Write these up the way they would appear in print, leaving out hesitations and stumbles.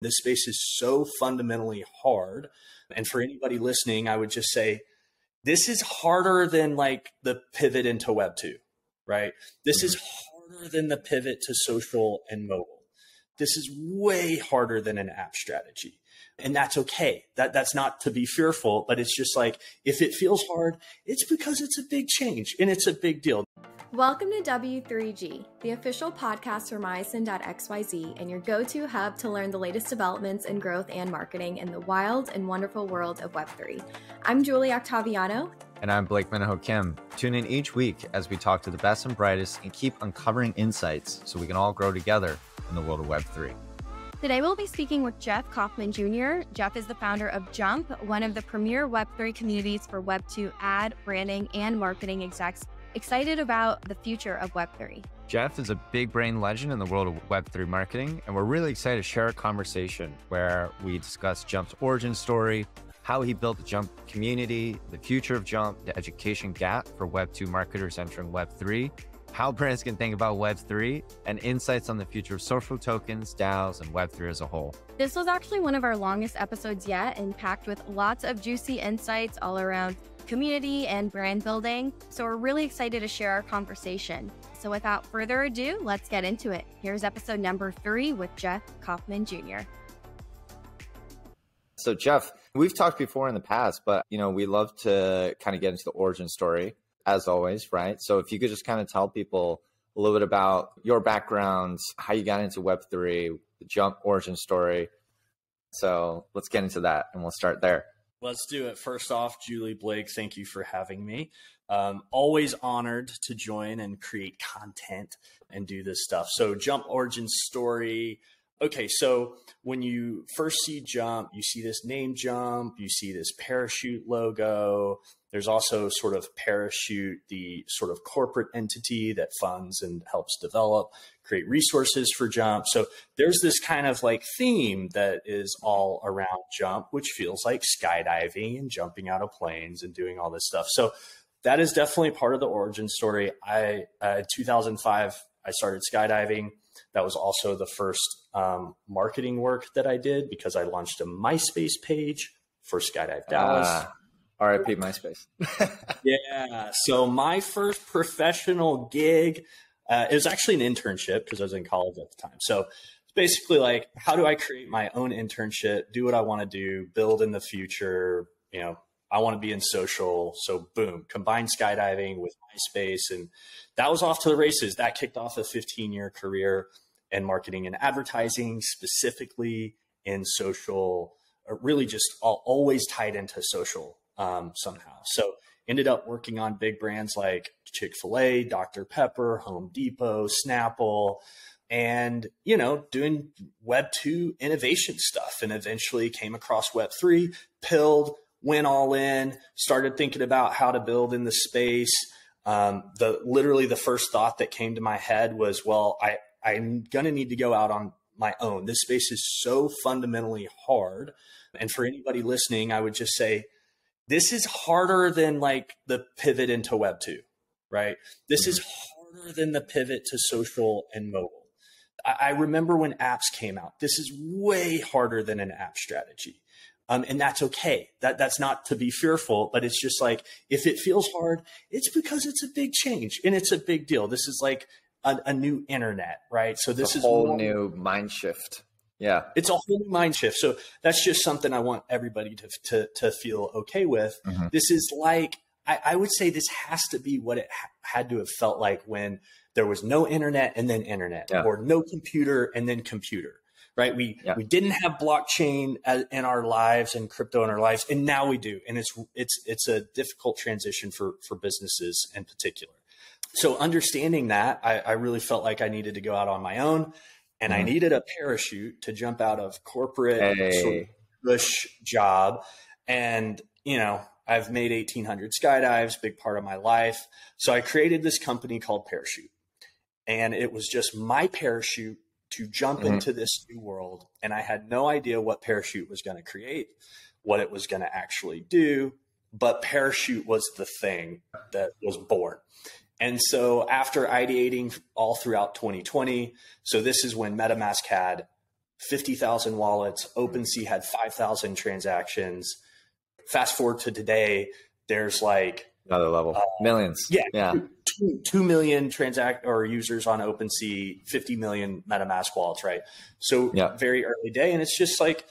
This space is so fundamentally hard. And for anybody listening, I would just say, this is harder than like the pivot into Web2, right? This is harder than the pivot to social and mobile. This is way harder than an app strategy. And that's okay. That's not to be fearful, but it's just like, if it feels hard, it's because it's a big change and it's a big deal. Welcome to W3G, the official podcast for Myosin.xyz and your go-to hub to learn the latest developments in growth and marketing in the wild and wonderful world of Web3. I'm Julie Octaviano. And I'm Blake Minaho Kim. Tune in each week as we talk to the best and brightest and keep uncovering insights so we can all grow together in the world of Web3. Today we'll be speaking with Jeff Kauffman Jr. Jeff is the founder of Jump, one of the premier Web3 communities for Web2 ad, branding, and marketing execs. Excited about the future of Web3. Jeff is a big brain legend in the world of Web3 marketing, and we're really excited to share a conversation where we discuss Jump's origin story, how he built the Jump community, the future of Jump, the education gap for Web2 marketers entering Web3, how brands can think about Web3, and insights on the future of social tokens, DAOs, and Web3 as a whole. This was actually one of our longest episodes yet, and packed with lots of juicy insights all around community and brand building. So we're really excited to share our conversation. So without further ado, let's get into it. Here's episode number 3 with Jeff Kauffman Jr. So Jeff, we've talked before in the past, but we love to kind of get into the origin story as always, right? So if you could just kind of tell people a little bit about your background, how you got into Web3, the Jump origin story. So let's get into that and we'll start there. Let's do it. First off, Julie, Blake, thank you for having me. Always honored to join and create content and do this stuff. So Jump origin story. Okay, so when you first see Jump, you see this name Jump, you see this Parachute logo. There's also sort of Parachute, the sort of corporate entity that funds and helps develop, create resources for Jump. So there's this kind of like theme that is all around Jump, which feels like skydiving and jumping out of planes and doing all this stuff. So that is definitely part of the origin story. In 2005, I started skydiving. That was also the first marketing work that I did because I launched a MySpace page for Skydive Dallas. RIP MySpace. Yeah. So my first professional gig, it was actually an internship because I was in college at the time. So it's basically like, how do I create my own internship, do what I want to do, build in the future? I want to be in social. So boom, combine skydiving with MySpace. And that was off to the races. That kicked off a 15-year career in marketing and advertising, specifically in social, really just always tied into social somehow. So ended up working on big brands like Chick-fil-A, Dr. Pepper, Home Depot, Snapple, and, doing Web2 innovation stuff, and eventually came across Web3, pilled, went all in, started thinking about how to build in the space. Literally the first thought that came to my head was, well, I'm going to need to go out on my own. This space is so fundamentally hard. And for anybody listening, I would just say, this is harder than like the pivot into Web2, right? This is harder than the pivot to social and mobile. I remember when apps came out, this is way harder than an app strategy. And that's okay. That's not to be fearful, but it's just like, if it feels hard, it's because it's a big change and it's a big deal. This is like a new internet, right? So this is a whole new mind shift. Yeah. It's a whole new mind shift. So that's just something I want everybody to feel okay with. Mm-hmm. This is like, I would say this has to be what it had to have felt like when there was no internet and then internet, or no computer and then computer. Right. We didn't have blockchain in our lives and crypto in our lives. And now we do. And it's a difficult transition for businesses in particular. So understanding that, I really felt like I needed to go out on my own, and I needed a parachute to jump out of corporate sort of bush job. And, I've made 1,800 skydives, big part of my life. So I created this company called Parachute, and it was just my parachute to jump into this new world. And I had no idea what Parachute was going to create, what it was going to actually do, but Parachute was the thing that was born. And so after ideating all throughout 2020, so this is when MetaMask had 50,000 wallets. OpenSea had 5,000 transactions. Fast forward to today, there's like another level, millions. Yeah. 2 million users on OpenSea, 50 million MetaMask wallets, right? So very early day. And it's just like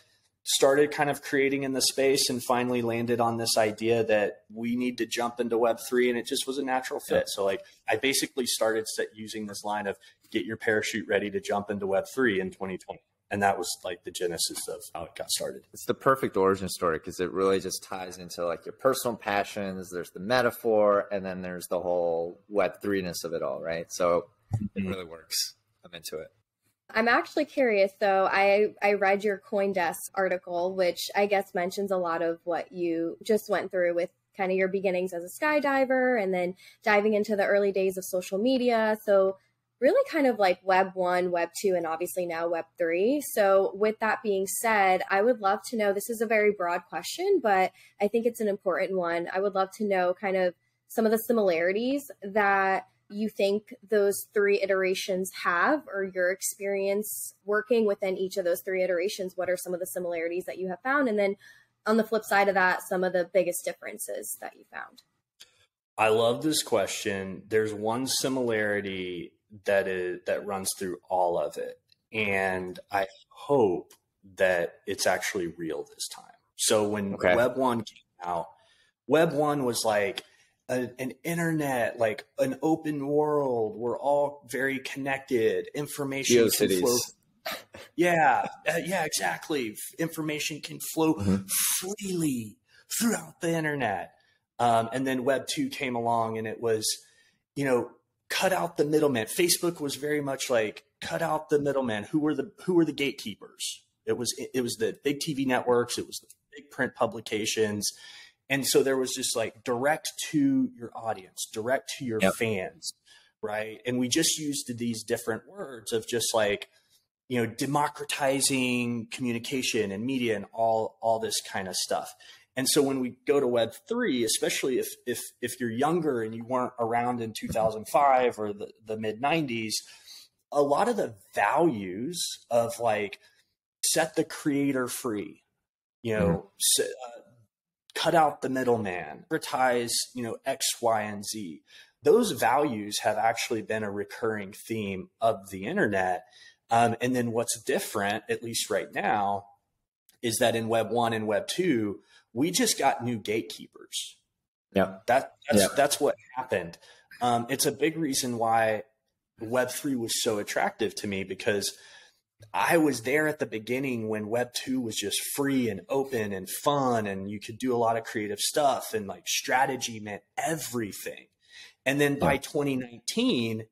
started kind of creating in the space and finally landed on this idea that we need to jump into Web3, and it just was a natural fit. So like I basically started using this line of get your parachute ready to jump into Web3 in 2020. And that was like the genesis of how it got started. It's the perfect origin story because it really just ties into like your personal passions. There's the metaphor, and then there's the whole Web3-ness of it all, right? So it really works. I'm into it. I'm actually curious, though. I read your CoinDesk article, which I guess mentions a lot of what you just went through with kind of your beginnings as a skydiver and then diving into the early days of social media. So really kind of like Web 1, Web 2, and obviously now Web 3. So with that being said, I would love to know, this is a very broad question, but I think it's an important one. I would love to know kind of some of the similarities that you think those 3 iterations have, or your experience working within each of those 3 iterations. What are some of the similarities that you have found? And then on the flip side of that, some of the biggest differences that you found. I love this question. There's one similarity that runs through all of it. And I hope that it's actually real this time. So when Web 1 came out, Web 1 was like an internet, like an open world. We're all very connected. Information can flow. Yeah, exactly. Information can flow freely throughout the internet. And then Web 2 came along, and it was, cut out the middleman. Facebook was very much like cut out the middleman. Who were the gatekeepers? It was the big TV networks. It was the big print publications. And so there was just like direct to your audience, direct to your fans, right? And we just used these different words of just like, democratizing communication and media and all this kind of stuff. And so when we go to Web 3, especially if you're younger and you weren't around in 2005 or the mid 90s, a lot of the values of like set the creator free, cut out the middleman, advertise, X, Y, and Z. Those values have actually been a recurring theme of the internet. And then what's different, at least right now, is that in Web 1 and Web 2, we just got new gatekeepers. Yeah, that's what happened. It's a big reason why Web3 was so attractive to me, because I was there at the beginning when Web 2 was just free and open and fun, and you could do a lot of creative stuff, and like strategy meant everything. And then by 2019,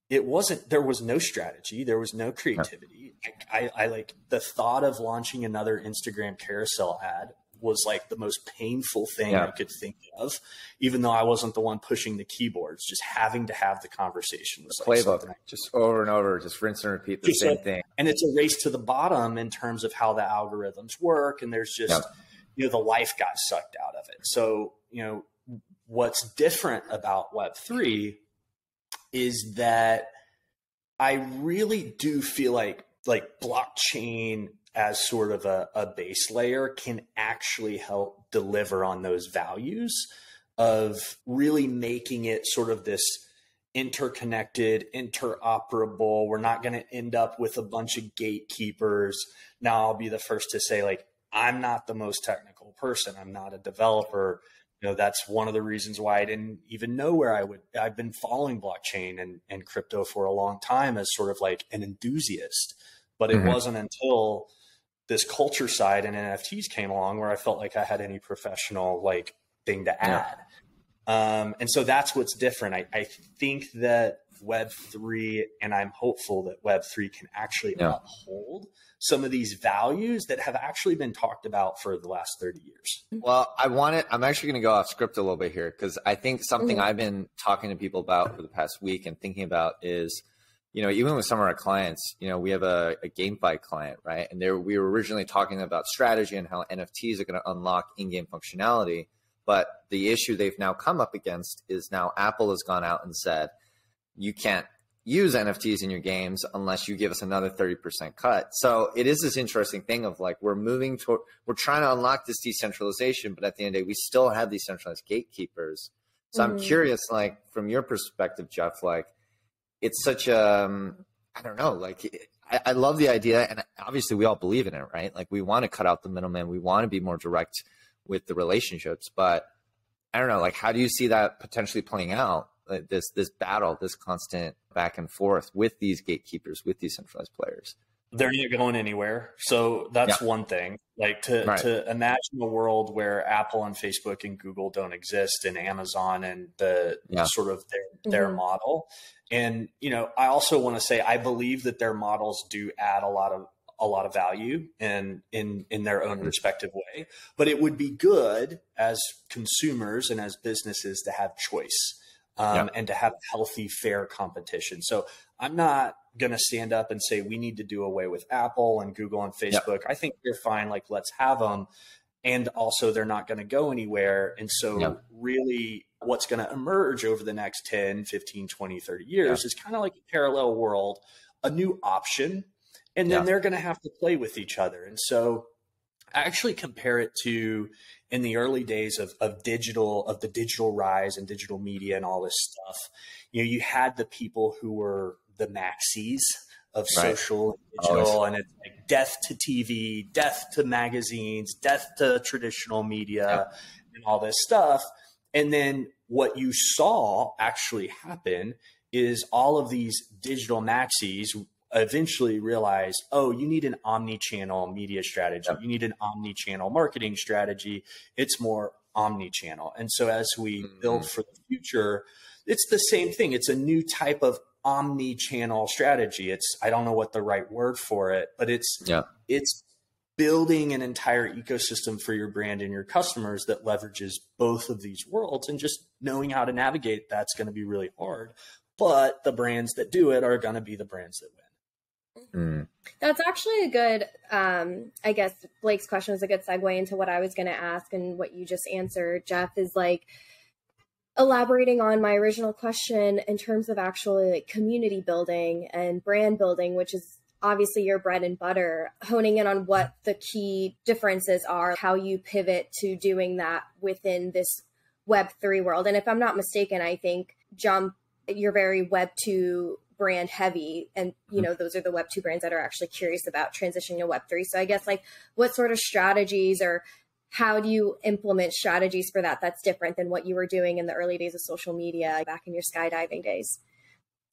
there was no strategy. There was no creativity. I like the thought of launching another Instagram carousel ad was like the most painful thing I could think of, even though I wasn't the one pushing the keyboards. Just having to have the conversation was like playbook, just over and over, just rinse and repeat the same thing. And it's a race to the bottom in terms of how the algorithms work. And there's just, the life got sucked out of it. So, what's different about Web3 is that I really do feel like blockchain as sort of a base layer can actually help deliver on those values of really making it sort of this interconnected, interoperable. We're not going to end up with a bunch of gatekeepers. Now, I'll be the first to say, like, I'm not the most technical person. I'm not a developer. That's one of the reasons why I didn't even know where I've been following blockchain and crypto for a long time as sort of like an enthusiast. But it wasn't until this culture side and NFTs came along where I felt like I had any professional like thing to add. And so that's what's different. I think that Web3, and I'm hopeful that Web3 can actually uphold some of these values that have actually been talked about for the last 30 years. Well, I'm actually going to go off script a little bit here, because I think something I've been talking to people about for the past week and thinking about is, even with some of our clients, we have a GameFi client, right? And we were originally talking about strategy and how NFTs are going to unlock in-game functionality. But the issue they've now come up against is now Apple has gone out and said, you can't use NFTs in your games unless you give us another 30% cut. So it is this interesting thing of like, we're trying to unlock this decentralization, but at the end of the day, we still have these centralized gatekeepers. So I'm curious, like from your perspective, Jeff, like it's such a, I don't know, like I love the idea, and obviously we all believe in it, right? Like we want to cut out the middleman. We want to be more direct with the relationships, but I don't know, like how do you see that potentially playing out? Like this battle, this constant back and forth with these gatekeepers, with these centralized players. They're not going anywhere. So that's one thing. Like to imagine a world where Apple and Facebook and Google don't exist, and Amazon and the sort of their model. And, you know, I also want to say, I believe that their models do add a lot of value in their own respective way, but it would be good as consumers and as businesses to have choice. And to have healthy, fair competition. So I'm not going to stand up and say we need to do away with Apple and Google and Facebook. I think they're fine. Like, let's have them. And also they're not going to go anywhere. And so really what's going to emerge over the next 10, 15, 20, 30 years is kind of like a parallel world, a new option. And then they're going to have to play with each other. And so I actually compare it to in the early days of the digital rise and digital media and all this stuff. You know, you had the people who were the maxis of social and digital, and it's like death to TV, death to magazines, death to traditional media and all this stuff. And then what you saw actually happen is all of these digital maxis eventually realize, oh, you need an omni-channel media strategy. You need an omni-channel marketing strategy. It's more omni-channel. And so as we build for the future, it's the same thing. It's a new type of omni-channel strategy. I don't know what the right word for it, but it's building an entire ecosystem for your brand and your customers that leverages both of these worlds, and just knowing how to navigate that's going to be really hard. But the brands that do it are going to be the brands that win. That's actually a good, I guess Blake's question was a good segue into what I was going to ask, and what you just answered, Jeff, is like elaborating on my original question in terms of actually like community building and brand building, which is obviously your bread and butter, honing in on what the key differences are, how you pivot to doing that within this Web3 world. And if I'm not mistaken, I think Jump, you're very Web2 brand heavy, and you know those are the Web2 brands that are actually curious about transitioning to Web3. So I guess like what sort of strategies, or how do you implement strategies for that that's different than what you were doing in the early days of social media back in your skydiving days?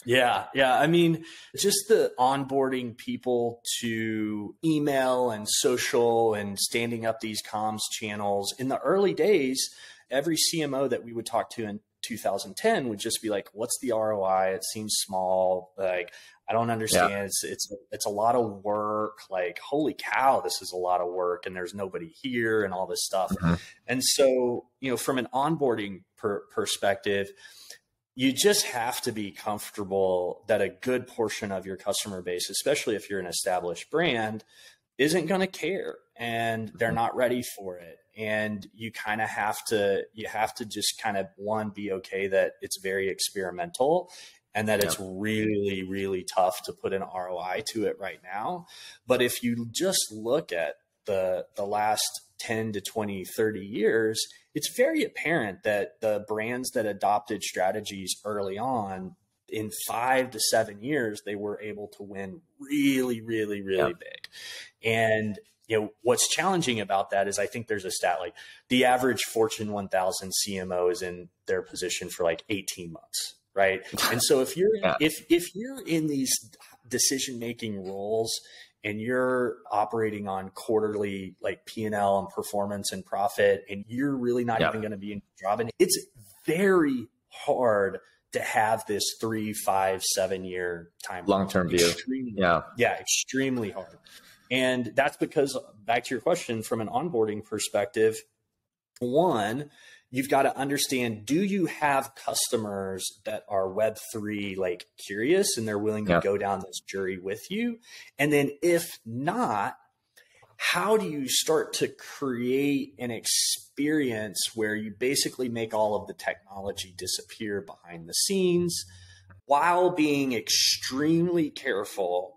Yeah. I mean, just the onboarding people to email and social and standing up these comms channels in the early days, every CMO that we would talk to in 2010 would just be like, what's the ROI? It seems small. Like, I don't understand. It's a lot of work. Like, holy cow, this is a lot of work, and there's nobody here and all this stuff. And so, you know, from an onboarding perspective, you just have to be comfortable that a good portion of your customer base, especially if you're an established brand, isn't going to care, and they're not ready for it. And you kind of have to just kind of, one, be okay that it's very experimental and that it's really, really tough to put an ROI to it right now. But if you just look at the last 10 to 20, 30 years, it's very apparent that the brands that adopted strategies early on, in 5 to 7 years, they were able to win really, really, really big. And you know, what's challenging about that is, I think there's a stat, like the average Fortune 1000 CMO is in their position for like 18 months. Right. And so if you're, if you're in these decision-making roles and you're operating on quarterly, like P&L and performance and profit, and you're really not even going to be in your job, and it's very hard to have this 3, 5, 7 year time. Long-term view. Extremely hard. And that's because, back to your question, from an onboarding perspective, one, you've got to understand, do you have customers that are Web3 like curious and they're willing to go down this journey with you? And then if not, how do you start to create an experience where you basically make all of the technology disappear behind the scenes, while being extremely careful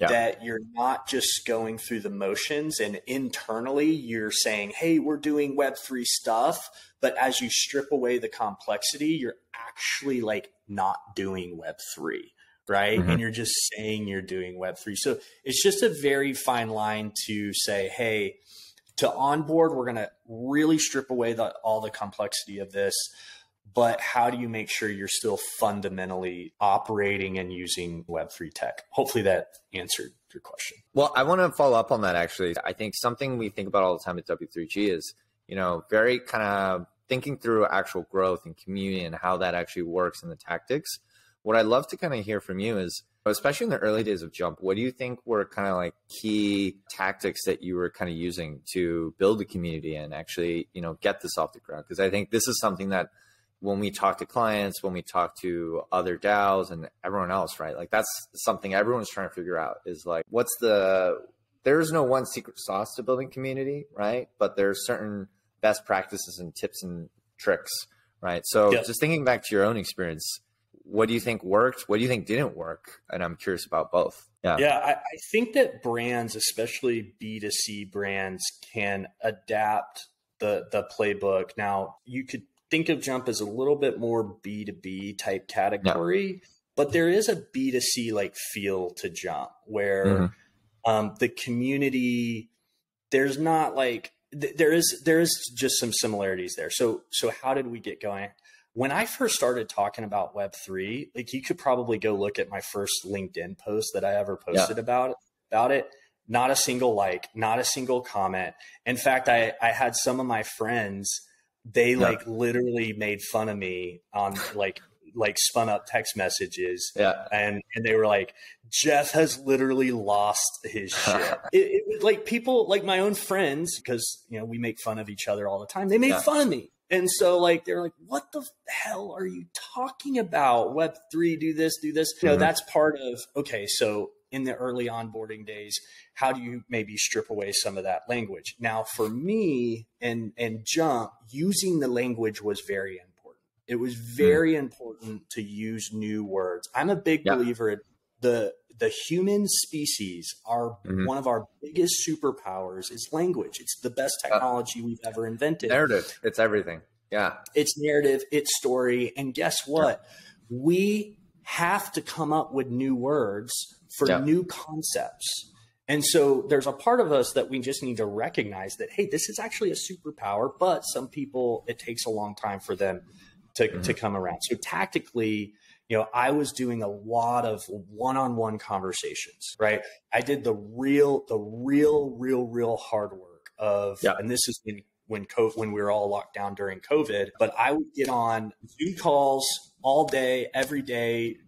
that you're not just going through the motions and internally you're saying, hey, we're doing Web3 stuff. But as you strip away the complexity, you're actually like not doing Web3, right? And you're just saying you're doing Web3. So it's just a very fine line to say, hey, to onboard, we're going to really strip away all the complexity of this. But how do you make sure you're still fundamentally operating and using Web3 tech? Hopefully that answered your question. Well, I want to follow up on that, actually. I think something we think about all the time at W3G is, very kind of thinking through actual growth and community and how that actually works in the tactics. What I'd love to kind of hear from you is, especially in the early days of Jump, what do you think were kind of like key tactics that you were kind of using to build a community and actually, get this off the ground? Because I think this is something that when we talk to clients, when we talk to other DAOs and everyone else, right? Like that's something everyone's trying to figure out is like, there's no one secret sauce to building community, right? But there's certain best practices and tips and tricks, right? So just thinking back to your own experience, what do you think worked? What do you think didn't work? And I'm curious about both. Yeah, I think that brands, especially B2C brands, can adapt the playbook. Now, you could think of Jump as a little bit more B2B type category, but there is a B2C like feel to Jump where the community, there's not like, there is just some similarities there. So how did we get going? When I first started talking about Web3, like you could probably go look at my first LinkedIn post that I ever posted about it. Not a single like, not a single comment. In fact, I had some of my friends, they like literally made fun of me on like spun up text messages. And they were like, Jeff has literally lost his shit. It like people like my own friends, because, we make fun of each other all the time. They made fun of me. And so like, they're like, what the hell are you talking about? Web3, do this. That's part of, okay. So in the early onboarding days, how do you maybe strip away some of that language? Now for me and Jump, using the language was very important. It was very important to use new words. I'm a big believer in the human species are one of our biggest superpowers is language. It's the best technology we've ever invented. Narrative. It's everything. Yeah. It's narrative, it's story. And guess what? We have to come up with new words for new concepts. And so there's a part of us that we just need to recognize that, hey, this is actually a superpower, but some people, it takes a long time for them to come around. So tactically, I was doing a lot of one-on-one conversations, right? I did the real hard work of, and this is when we were all locked down during COVID, but I would get on Zoom calls all day, every day,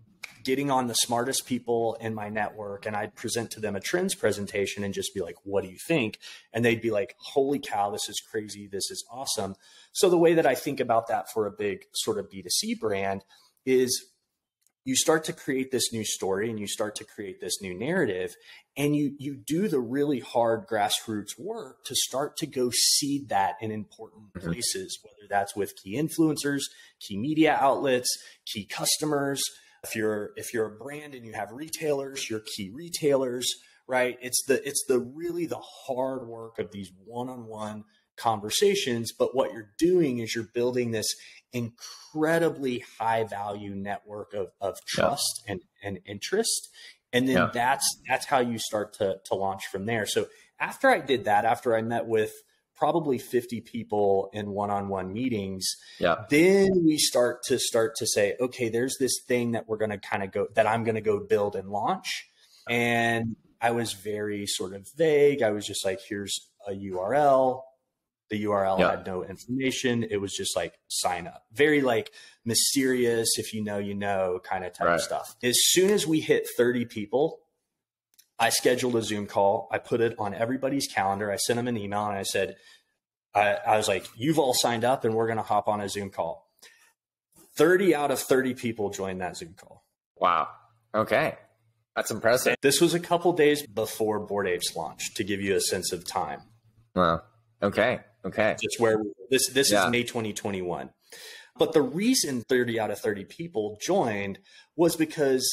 getting on the smartest people in my network. And I'd present to them a trends presentation and just be like, what do you think? And they'd be like, holy cow, this is crazy. This is awesome. So the way that I think about that for a big sort of B2C brand is you start to create this new story and you start to create this new narrative, and you do the really hard grassroots work to start to go seed that in important places, whether that's with key influencers, key media outlets, key customers. If you're a brand and you have retailers, your key retailers, right? It's really the hard work of these one-on-one conversations. But what you're doing is you're building this incredibly high value network of trust and interest. And then that's how you start to launch from there. So after I did that, after I met with probably 50 people in one-on-one meetings, then we start to say, okay, there's this thing that we're going to I'm going to go build and launch. And I was very sort of vague. I was just like, here's a URL. The URL had no information. It was just like sign up, very like mysterious, if you know, kind of type of stuff. As soon as we hit 30 people, I scheduled a Zoom call. I put it on everybody's calendar. I sent them an email and I said, I was like, you've all signed up and we're going to hop on a Zoom call. 30 out of 30 people joined that Zoom call. Wow. Okay. That's impressive. And this was a couple days before Bored Apes launched, to give you a sense of time. Wow. Okay. Just where this is May 2021. But the reason 30 out of 30 people joined was because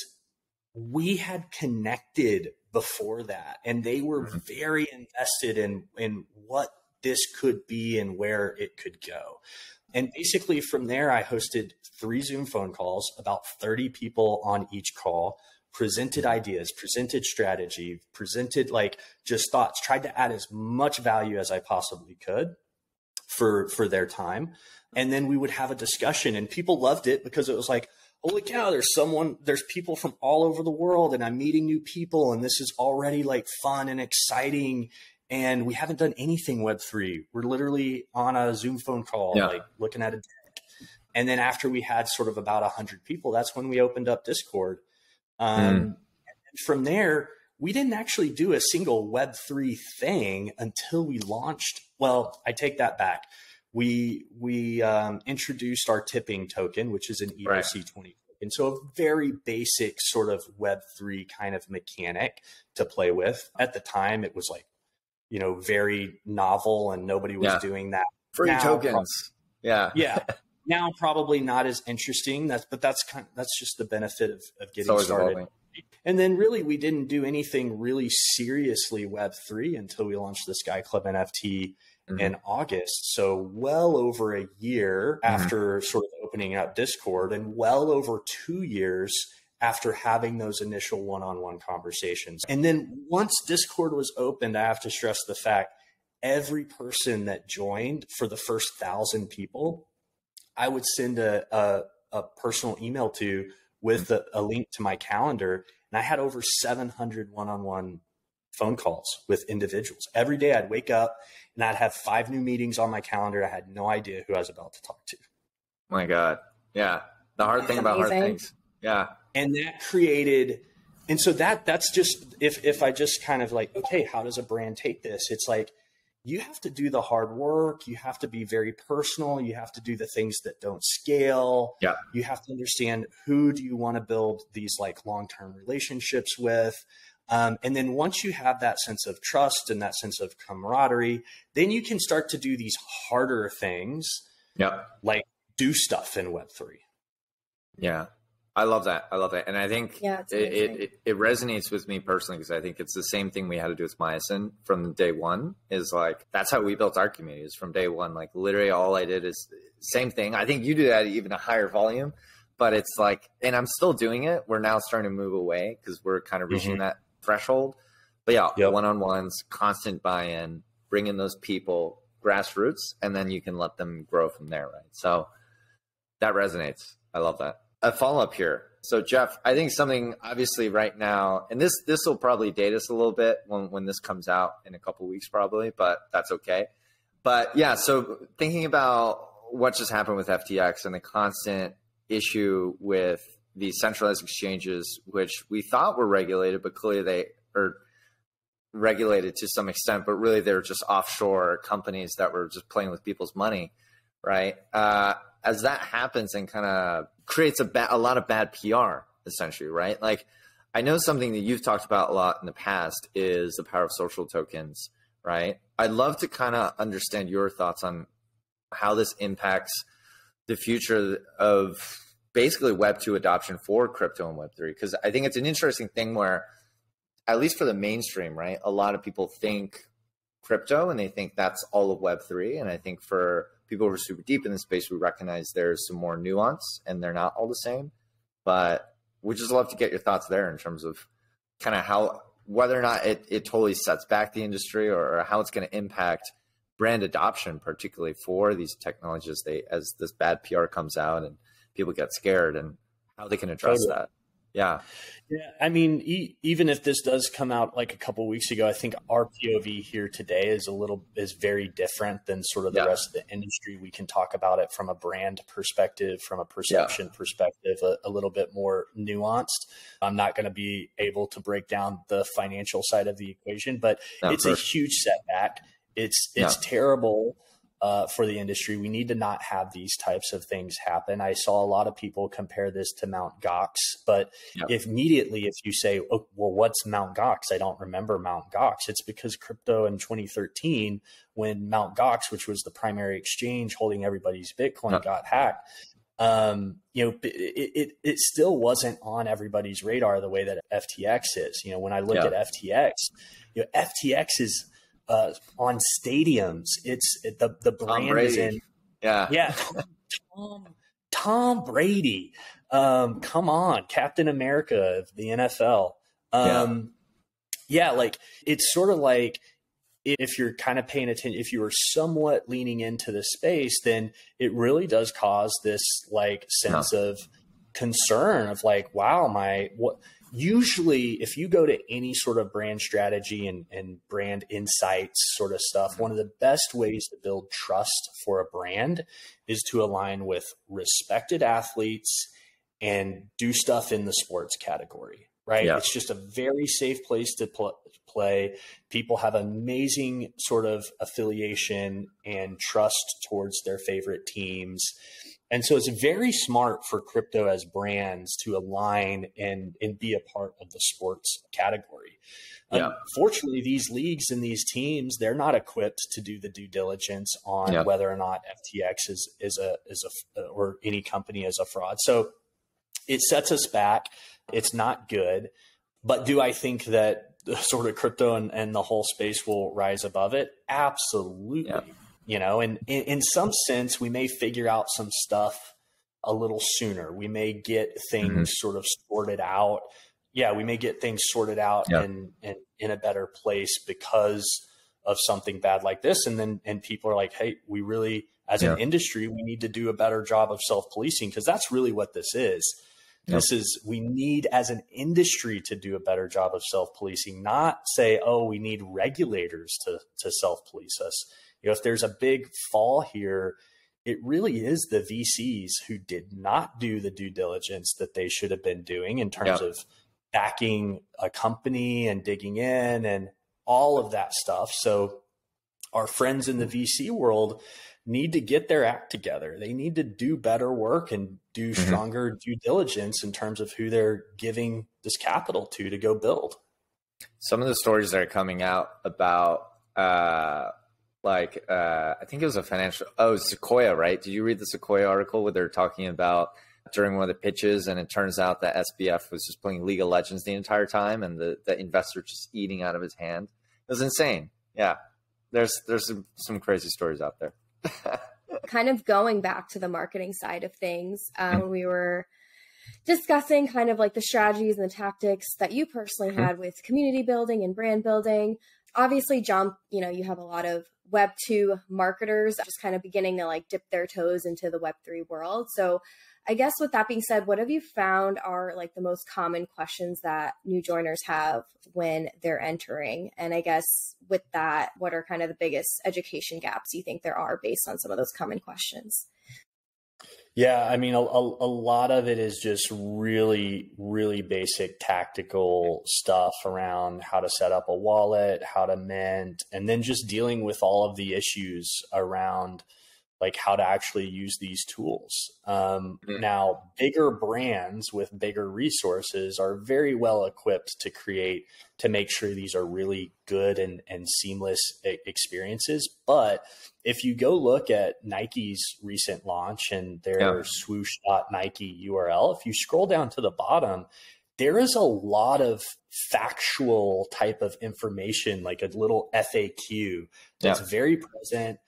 we had connected before that, and they were very invested in what this could be and where it could go. And basically from there, I hosted 3 Zoom phone calls, about 30 people on each call, presented ideas, presented strategy, presented like just thoughts, tried to add as much value as I possibly could for their time. And then we would have a discussion, and people loved it because it was like, holy cow, there's people from all over the world, and I'm meeting new people, and this is already like fun and exciting. And we haven't done anything Web3. We're literally on a Zoom phone call, like looking at a deck. And then after we had sort of about 100 people, that's when we opened up Discord. And from there, we didn't actually do a single Web3 thing until we launched. Well, I take that back. We introduced our tipping token, which is an ERC20 token. So a very basic sort of Web3 kind of mechanic to play with. At the time, it was like, very novel, and nobody was doing that. Free tokens. Yeah. Now probably not as interesting. That's just the benefit of getting started. Evolving. And then really we didn't do anything really seriously Web3 until we launched the Sky Club NFT in August. So well over a year after sort of opening up Discord, and well over 2 years after having those initial one-on-one conversations. And then once Discord was opened, I have to stress the fact, every person that joined, for the first 1,000 people, I would send a personal email to with a link to my calendar. And I had over 700 one-on-one phone calls with individuals. Every day I'd wake up and I'd have 5 new meetings on my calendar. I had no idea who I was about to talk to. My God. Yeah. The hard thing about hard things. Yeah. And that created, and so that's just, if I just kind of like, okay, how does a brand take this? It's like, you have to do the hard work. You have to be very personal. You have to do the things that don't scale. Yeah. You have to understand, who do you want to build these like long-term relationships with? And then once you have that sense of trust and that sense of camaraderie, then you can start to do these harder things. Yeah. Like do stuff in Web3. Yeah. I love that. And I think it resonates with me personally, because I think it's the same thing we had to do with Myosin from day one. Is like, that's how we built our communities from day one. Like literally all I did is same thing. I think you do that at even a higher volume, but it's like, and I'm still doing it. We're now starting to move away because we're kind of reaching that threshold. But one-on-ones, constant buy-in, bring in those people, grassroots, and then you can let them grow from there, right? So that resonates. I love that. A follow-up here. So Jeff, I think something obviously right now, and this will probably date us a little bit when this comes out in a couple of weeks probably, but that's okay. But yeah, so thinking about what just happened with FTX and the constant issue with the centralized exchanges, which we thought were regulated, but clearly they are regulated to some extent, but really they're just offshore companies that were just playing with people's money, right? As that happens and kind of creates a lot of bad PR, essentially, right? Like, I know something that you've talked about a lot in the past is the power of social tokens, right? I'd love to kind of understand your thoughts on how this impacts the future of basically Web2 adoption for crypto and Web3, because I think it's an interesting thing where, at least for the mainstream, right, a lot of people think crypto and they think that's all of Web3. And I think for people who are super deep in the space, we recognize there's some more nuance and they're not all the same. But we'd just love to get your thoughts there in terms of kind of how, whether or not it totally sets back the industry, or how it's going to impact brand adoption, particularly for these technologies as this bad PR comes out and people get scared, and how they can address that. Yeah. I mean, even if this does come out like a couple of weeks ago, I think our POV here today is very different than sort of the rest of the industry. We can talk about it from a brand perspective, from a perception perspective, a little bit more nuanced. I'm not going to be able to break down the financial side of the equation, but it's a huge setback. It's terrible. for the industry. We need to not have these types of things happen. I saw a lot of people compare this to Mount Gox, but if you say, oh, well, what's Mount Gox? I don't remember Mount Gox. It's because crypto in 2013, when Mount Gox, which was the primary exchange holding everybody's Bitcoin, got hacked, it still wasn't on everybody's radar the way that FTX is. When I look at FTX, FTX is on stadiums. It's the brand is in. Tom Brady. Come on, Captain America of the NFL. It's sort of like, if you're kind of paying attention, if you are somewhat leaning into the space, then it really does cause this sense of concern of wow, usually if you go to any sort of brand strategy and brand insights sort of stuff, one of the best ways to build trust for a brand is to align with respected athletes and do stuff in the sports category, right? It's just a very safe place to play. People have amazing sort of affiliation and trust towards their favorite teams. And so it's very smart for crypto as brands to align and be a part of the sports category. Fortunately, these leagues and these teams, they're not equipped to do the due diligence on whether or not FTX or any company is a fraud. So it sets us back. It's not good. But do I think that the sort of crypto and the whole space will rise above it? Absolutely. And in some sense, we may figure out some stuff a little sooner. We may get things sort of sorted out. We may get things sorted out and in a better place because of something bad like this. And people are like, hey, we really, as an industry, we need to do a better job of self-policing, because that's really what this is. We need as an industry to do a better job of self-policing, not say, oh, we need regulators to self-police us. If there's a big fall here, it really is the VCs who did not do the due diligence that they should have been doing in terms of backing a company and digging in and all of that stuff. So our friends in the VC world need to get their act together. They need to do better work and do stronger due diligence in terms of who they're giving this capital to go build. Some of the stories that are coming out about, I think it was Sequoia, right? Did you read the Sequoia article where they're talking about during one of the pitches, and it turns out that SBF was just playing League of Legends the entire time, and the investor just eating out of his hand? It was insane. Yeah. There's some crazy stories out there. Kind of going back to the marketing side of things, when we were discussing kind of the strategies and the tactics that you personally had with community building and brand building. Obviously, Jump, you have a lot of Web2 marketers just kind of beginning to dip their toes into the Web3 world. So I guess with that being said, what have you found are the most common questions that new joiners have when they're entering? And I guess with that, what are kind of the biggest education gaps you think there are based on some of those common questions? Yeah, I mean, a lot of it is just really, really basic tactical stuff around how to set up a wallet, how to mint, and then just dealing with all of the issues around how to actually use these tools. Now, bigger brands with bigger resources are very well equipped to make sure these are really good and seamless experiences. But if you go look at Nike's recent launch and their swoosh.nike URL, if you scroll down to the bottom, there is a lot of factual type of information, like a little FAQ that's very present.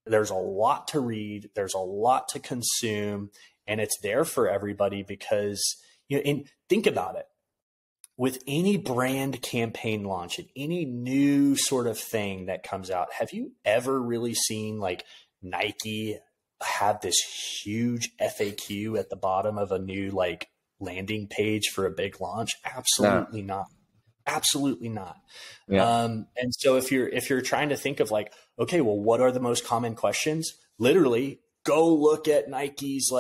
There's a lot to read. There's a lot to consume, and it's there for everybody because, and think about it. With any brand campaign launch and any new sort of thing that comes out, have you ever really seen Nike have this huge FAQ at the bottom of a new landing page for a big launch? Absolutely not. Absolutely not. And so if you're trying to think of okay, well, what are the most common questions? Literally go look at Nike's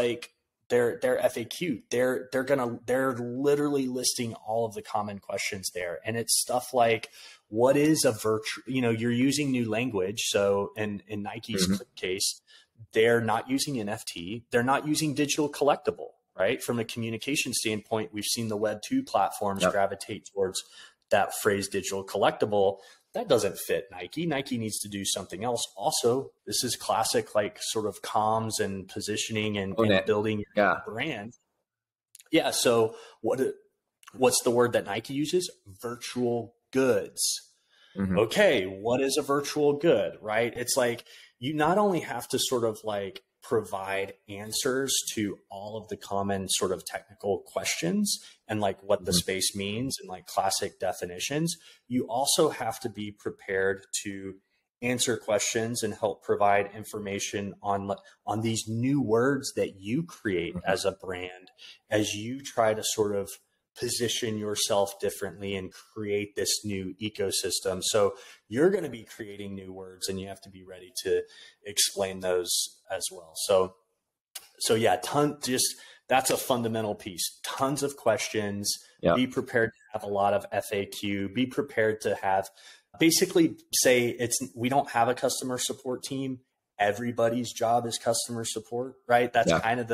their FAQ. They're literally listing all of the common questions there. And it's stuff like, what is a virtual, you're using new language. So in Nike's case, they're not using NFT. They're not using digital collectible, right? From a communication standpoint, we've seen the Web2 platforms gravitate towards that phrase digital collectible. That doesn't fit Nike. Nike needs to do something else. Also, this is classic, like sort of comms and positioning and building your brand. Yeah. So what's the word that Nike uses? Virtual goods. Okay. What is a virtual good, right? It's like, you not only have to sort of like provide answers to all of the common sort of technical questions and like what the space means and like classic definitions, you also have to be prepared to answer questions and help provide information on these new words that you create as a brand, as you try to sort of position yourself differently and create this new ecosystem. So you're going to be creating new words and you have to be ready to explain those as well. So yeah, that's a fundamental piece. Tons of questions. Be prepared to have a lot of FAQ. Be prepared to have basically say we don't have a customer support team. Everybody's job is customer support, right? That's kind of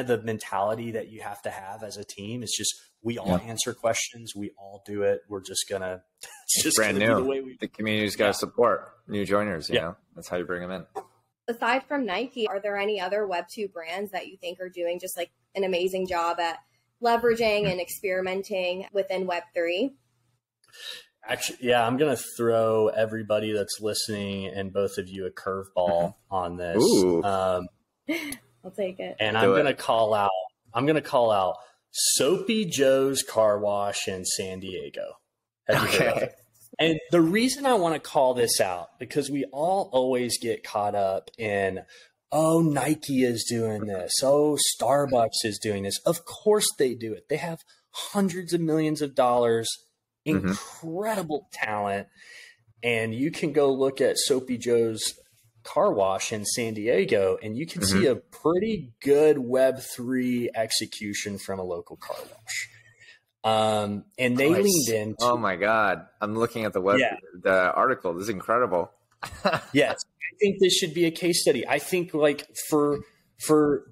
the mentality that you have to have as a team. It's just, we all answer questions. We all do it. We're just gonna, it's just brand new. The community's got to support new joiners. You know, that's how you bring them in. Aside from Nike, are there any other Web2 brands that you think are doing just like an amazing job at leveraging and experimenting within Web3? Actually, yeah, I'm going to throw everybody that's listening and both of you a curveball on this. I'll take it. And I'm going to call out Soapy Joe's Car Wash in San Diego. Have you heard of it? And the reason I want to call this out, because we all always get caught up in, oh, Nike is doing this. Oh, Starbucks is doing this. Of course they do it. They have hundreds of millions of dollars, incredible talent. And you can go look at Soapy Joe's Car Wash in San Diego, and you can see a pretty good Web3 execution from a local car wash. And they leaned into. Oh my God. I'm looking at the the article. This is incredible. Yes. I think this should be a case study. I think like for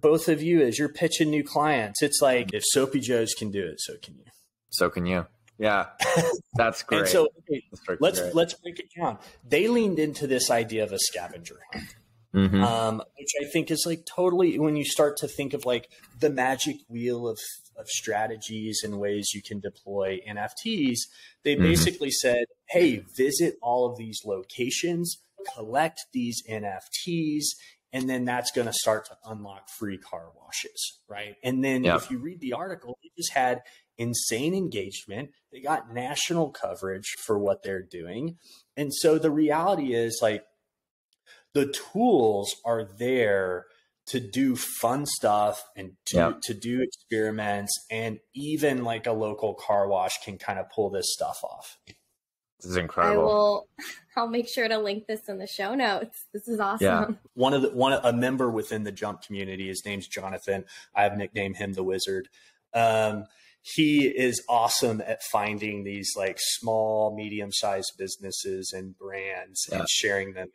both of you, as you're pitching new clients, it's like, if Soapy Joe's can do it, so can you. So can you. Yeah. That's great. And so let's break it down. They leaned into this idea of a scavenger hunt. Which I think is like totally, when you start to think of like the magic wheel of strategies and ways you can deploy NFTs, they basically said, hey, visit all of these locations, collect these NFTs, and then that's going to start to unlock free car washes, right? And then if you read the article, they just had insane engagement. They got national coverage for what they're doing. And so the reality is like, the tools are there to do fun stuff and to do experiments, and even like a local car wash can kind of pull this stuff off. This is incredible. I'll make sure to link this in the show notes. This is awesome. Yeah. A member within the Jump community, his name's Jonathan. I have nicknamed him the Wizard. He is awesome at finding these like small, medium-sized businesses and brands and sharing them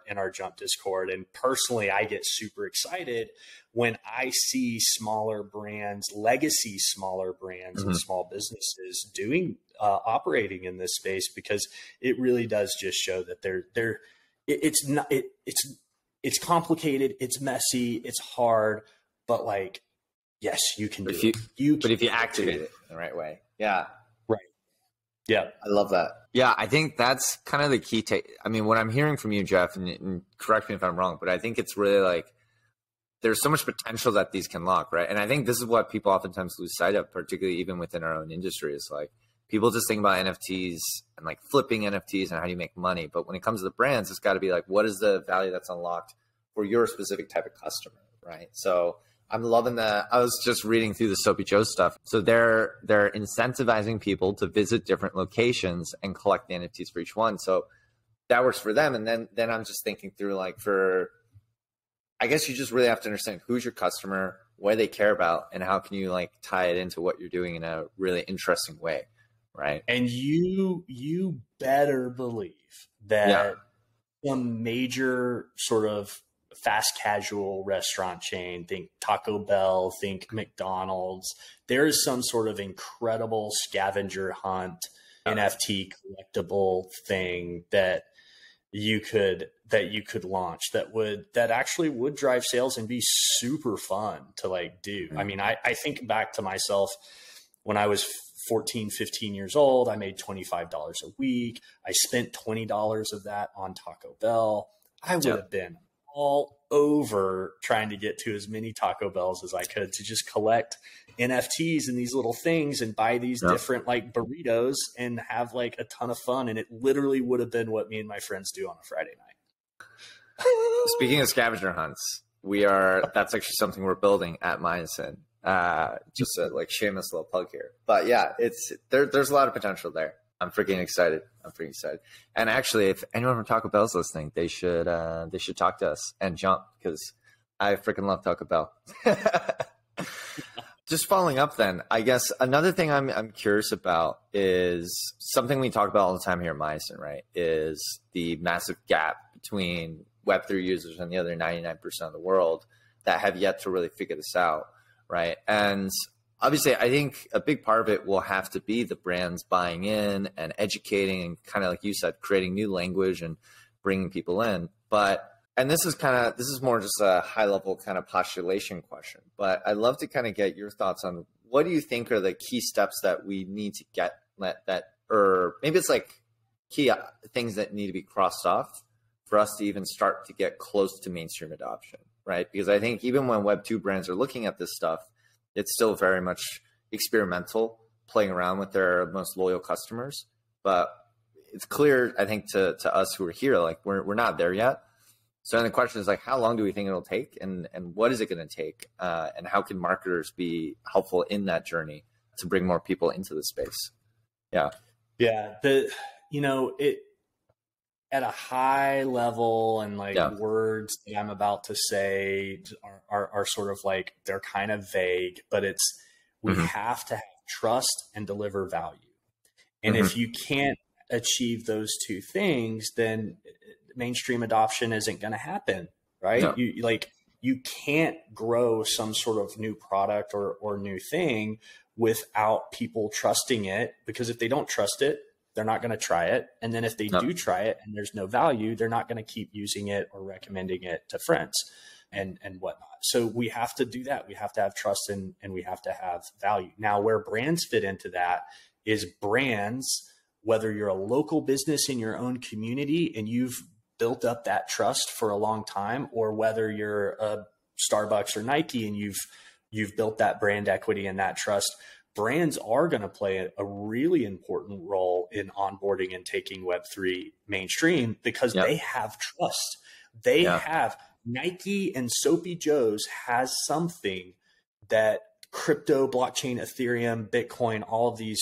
in our Jump Discord. And personally, I get super excited when I see smaller brands, legacy smaller brands and small businesses operating in this space, because it really does just show that it's complicated, it's messy, it's hard, but like, yes, you can do it. But if you activate it in the right way. Yeah. Right. Yeah. I love that. Yeah. I think that's kind of the key take. I mean, what I'm hearing from you, Jeff, and correct me if I'm wrong, but I think it's really like, there's so much potential that these can lock, right? And I think this is what people oftentimes lose sight of, particularly even within our own industry, is like, people just think about NFTs and like flipping NFTs and how do you make money. But when it comes to the brands, it's got to be like, what is the value that's unlocked for your specific type of customer, right? So I'm loving that. I was just reading through the Soapy Joe stuff. So they're incentivizing people to visit different locations and collect the NFTs for each one. So that works for them. And then I'm just thinking through like, I guess you just really have to understand who's your customer, what do they care about, and how can you like tie it into what you're doing in a really interesting way, right? And you better believe that some major sort of fast casual restaurant chain, think Taco Bell, think McDonald's, there is some sort of incredible scavenger hunt NFT collectible thing that you could launch that actually would drive sales and be super fun to like do. I mean, I think back to myself when I was 14, 15 years old, I made $25 a week. I spent $20 of that on Taco Bell. I would have been all over trying to get to as many Taco Bells as I could to just collect NFTs and these little things and buy these different like burritos and have like a ton of fun. And it literally would have been what me and my friends do on a Friday night. Speaking of scavenger hunts, that's actually something we're building at Myosin. Just a like shameless little plug here, but yeah, there's a lot of potential there. I'm freaking excited. And actually, if anyone from Taco Bell's listening, they should talk to us and jump, because I freaking love Taco Bell. Just following up then, I guess another thing I'm curious about is something we talk about all the time here at Myosin, right? Is the massive gap between Web3 users and the other 99% of the world that have yet to really figure this out, right? And obviously, I think a big part of it will have to be the brands buying in and educating and kind of like you said, creating new language and bringing people in. And this is more just a high level kind of postulation question, but I'd love to kind of get your thoughts on what do you think are the key steps that we need to get or maybe it's like key things that need to be crossed off for us to even start to get close to mainstream adoption, right? Because I think even when Web2 brands are looking at this stuff, it's still very much experimental, playing around with their most loyal customers. But it's clear, I think, to us who are here, like we're not there yet. So then the question is like, how long do we think it'll take, and what is it going to take, and how can marketers be helpful in that journey to bring more people into the space? Yeah. It at a high level, and like words that I'm about to say are sort of like, they're kind of vague, but we have to have trust and deliver value. And if you can't achieve those two things, then mainstream adoption isn't going to happen, right? No. You can't grow some sort of new product or new thing without people trusting it, because if they don't trust it, they're not going to try it. And then if they do try it and there's no value, they're not going to keep using it or recommending it to friends and whatnot. So we have to do that. We have to have trust and we have to have value. Now, where brands fit into that is brands, whether you're a local business in your own community and you've built up that trust for a long time, or whether you're a Starbucks or Nike and you've built that brand equity and that trust, brands are going to play a really important role in onboarding and taking Web3 mainstream, because they have trust. They have Nike and Soapy Joe's has something that crypto, blockchain, Ethereum, Bitcoin, all of these,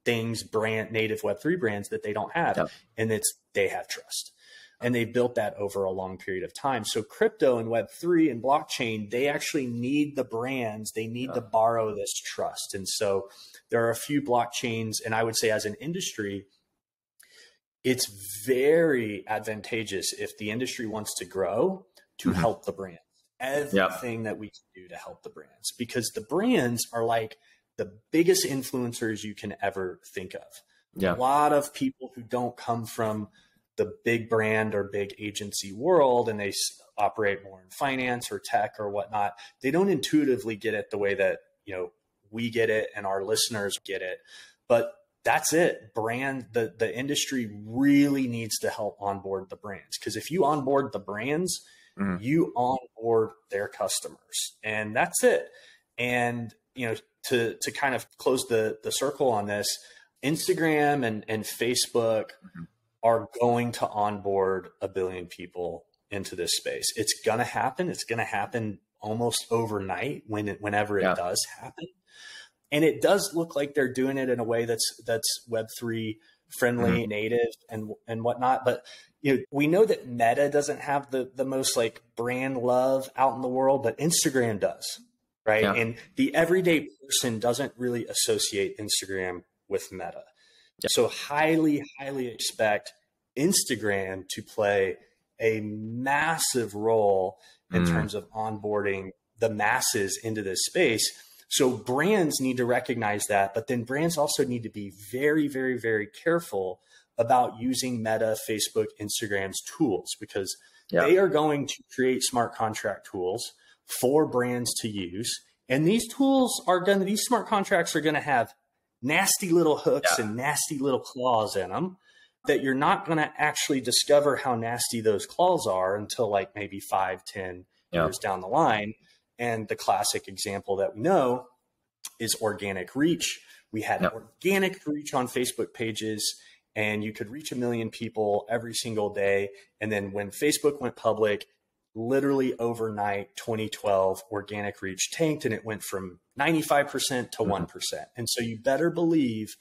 things, brand native Web3 brands that they don't have. And they have trust. And they built that over a long period of time. So crypto and Web3 and blockchain, they actually need the brands. They need to borrow this trust. And so there are a few blockchains, and I would say as an industry, it's very advantageous if the industry wants to grow to help the brands. Everything that we can do to help the brands, because the brands are like the biggest influencers you can ever think of. A lot of people who don't come from the big brand or big agency world, and they operate more in finance or tech or whatnot, they don't intuitively get it the way that, we get it and our listeners get it. But that's it. The industry really needs to help onboard the brands, because if you onboard the brands, you onboard their customers, and that's it. And, to kind of close the circle on this, Instagram and Facebook are going to onboard 1 billion people into this space. It's going to happen. It's going to happen almost overnight whenever it does happen. And it does look like they're doing it in a way that's Web3 friendly, native and whatnot. But we know that Meta doesn't have the most like brand love out in the world, but Instagram does. right? Yeah. And the everyday person doesn't really associate Instagram with Meta. Yeah. So highly, highly expect Instagram to play a massive role in terms of onboarding the masses into this space. So brands need to recognize that, but then brands also need to be very, very, very careful about using Meta, Facebook, Instagram's tools, because they are going to create smart contract tools for brands to use. And these tools are these smart contracts are going to have nasty little hooks and nasty little claws in them that you're not going to actually discover how nasty those claws are until like maybe 5-10 years down the line. And the classic example that we know is organic reach. We had organic reach on Facebook pages, and you could reach 1 million people every single day. And then when Facebook went public, literally overnight, 2012, organic reach tanked, and it went from 95% to 1%. And so you better believe,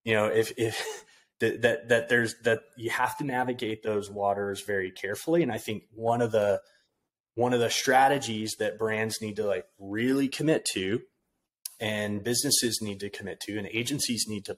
if that you have to navigate those waters very carefully. And I think one of the strategies that brands need to like really commit to, and businesses need to commit to, and agencies need to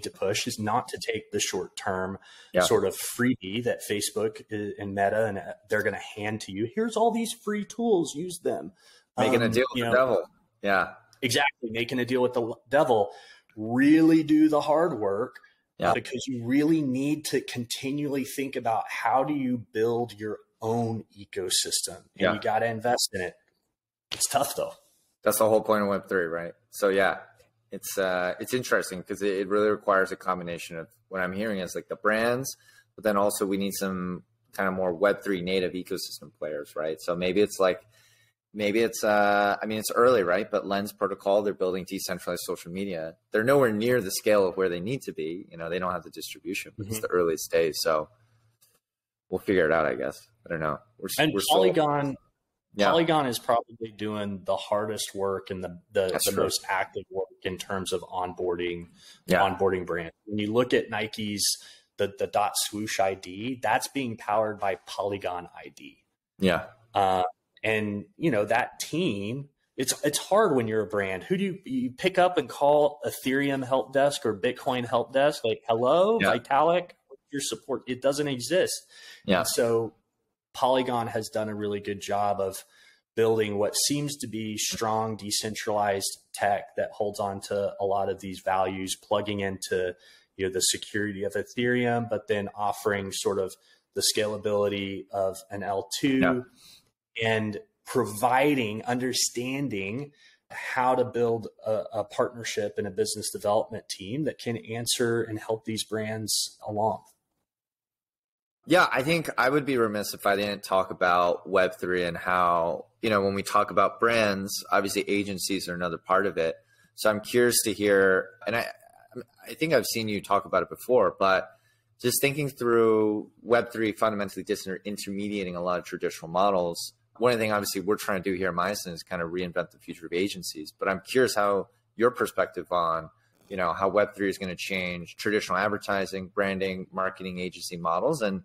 push, is not to take the short-term sort of freebie that Facebook and Meta and they're going to hand to you. Here's all these free tools, use them. Making a deal with the devil. Yeah, exactly. Making a deal with the devil. Really do the hard work. Because you really need to continually think about how do you build your own ecosystem, and you got to invest in it. It's tough though. That's the whole point of Web3, right? So it's interesting because it really requires a combination of what I'm hearing is like the brands, but then also we need some kind of more Web3 native ecosystem players, right? So maybe it's it's early, right? But Lens Protocol, they're building decentralized social media. They're nowhere near the scale of where they need to be. They don't have the distribution. It's the earliest days. So we'll figure it out, I guess. I don't know. Polygon is probably doing the hardest work and the most active work in terms of onboarding brands. When you look at Nike's, the dot swoosh ID, that's being powered by Polygon ID. Yeah. And that team, it's hard when you're a brand. Who do you pick up and call Ethereum help desk or Bitcoin help desk? Like, hello, Vitalik, what's your support? It doesn't exist. Yeah. And so Polygon has done a really good job of building what seems to be strong, decentralized tech that holds on to a lot of these values, plugging into the security of Ethereum, but then offering sort of the scalability of an L2. And understanding how to build a partnership and a business development team that can answer and help these brands along. Yeah, I think I would be remiss if I didn't talk about Web3 and how, when we talk about brands, obviously agencies are another part of it. So I'm curious to hear, and I think I've seen you talk about it before, but just thinking through Web3 fundamentally disintermediating a lot of traditional models. One of the things obviously we're trying to do here at Myosin is kind of reinvent the future of agencies, but I'm curious how your perspective on, how Web3 is going to change traditional advertising, branding, marketing agency models, and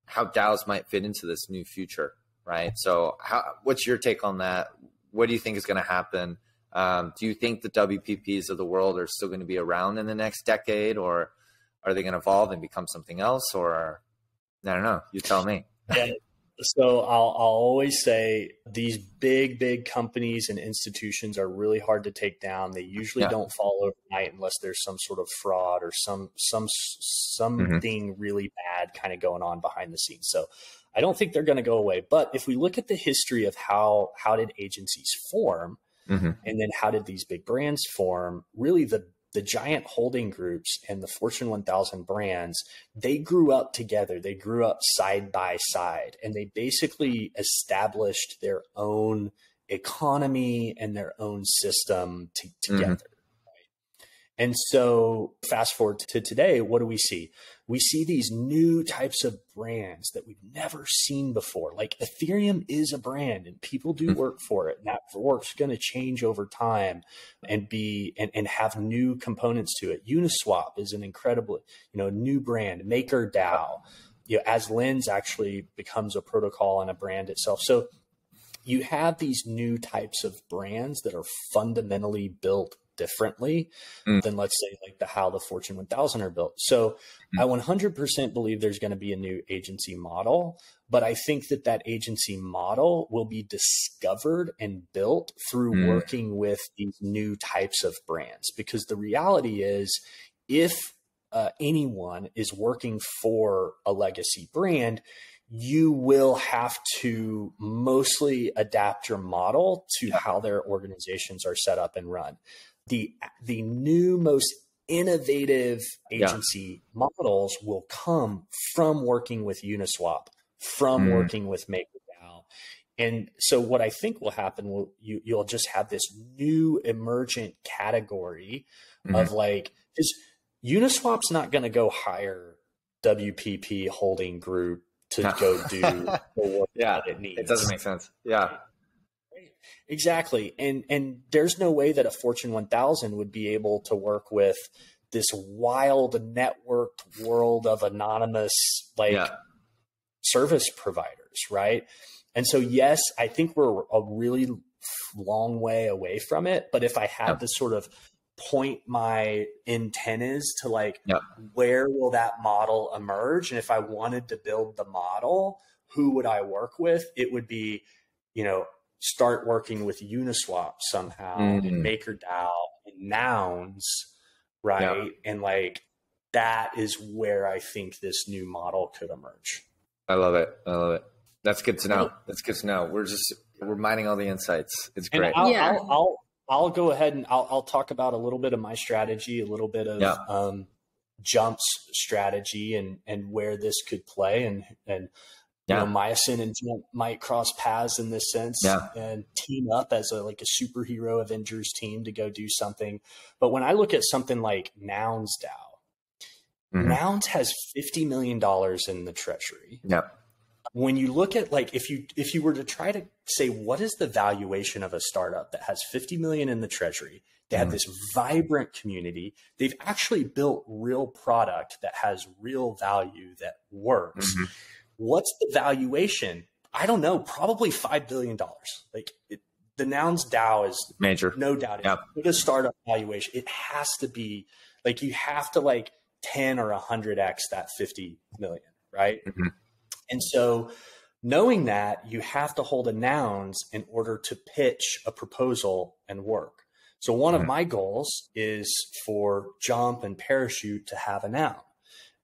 how DAOs might fit into this new future, right? So what's your take on that? What do you think is going to happen? Do you think the WPPs of the world are still going to be around in the next decade, or are they going to evolve and become something else? Or I don't know, you tell me. Yeah. So I'll always say these big companies and institutions are really hard to take down. They usually don't fall overnight unless there's some sort of fraud or something really bad kind of going on behind the scenes. So I don't think they're going to go away. But if we look at the history of how did agencies form, and then how did these big brands form, really the giant holding groups and the Fortune 1000 brands, they grew up together. They grew up side by side, and they basically established their own economy and their own system together. And so fast forward to today, what do we see? We see these new types of brands that we've never seen before. Like Ethereum is a brand and people do work for it. And that work's going to change over time and have new components to it. Uniswap is an incredible, new brand. MakerDAO, as Lens actually becomes a protocol and a brand itself. So you have these new types of brands that are fundamentally built differently than, let's say, like how the Fortune 1000 are built. So I 100% believe there's going to be a new agency model, but I think that agency model will be discovered and built through working with these new types of brands. Because the reality is, if anyone is working for a legacy brand, you will have to mostly adapt your model to how their organizations are set up and run. The new, most innovative agency models will come from working with Uniswap, from working with MakerDAO. And so what I think will happen, you'll just have this new emergent category of like, because Uniswap's not going to go hire WPP Holding Group to go do the work that it needs. It doesn't make sense. Yeah. Exactly. And there's no way that a Fortune 1000 would be able to work with this wild networked world of anonymous service providers, right? And so, yes, I think we're a really long way away from it. But if I had to sort of point my antennas to like, where will that model emerge? And if I wanted to build the model, who would I work with? It would be, start working with Uniswap somehow and MakerDAO and Nouns, right? And like, that is where I think this new model could emerge. I love it. That's good to know. We're mining all the insights. It's great. I'll go ahead and I'll talk about a little bit of my strategy, a little bit of Jump's strategy and where this could play. And Myosin and Jump might cross paths in this sense and team up as a superhero Avengers team to go do something. But when I look at something like Nouns DAO, Nouns has $50 million in the treasury. When you look at if you were to try to say, what is the valuation of a startup that has 50 million in the treasury? They have this vibrant community. They've actually built real product that has real value that works. What's the valuation? I don't know, probably $5 billion. The Nouns DAO is major. No doubt. It's a startup valuation. It has to be you have to 10 or 100x that 50 million, right? And so knowing that, you have to hold a Nouns in order to pitch a proposal and work. So one of my goals is for Jump and Parachute to have a Noun.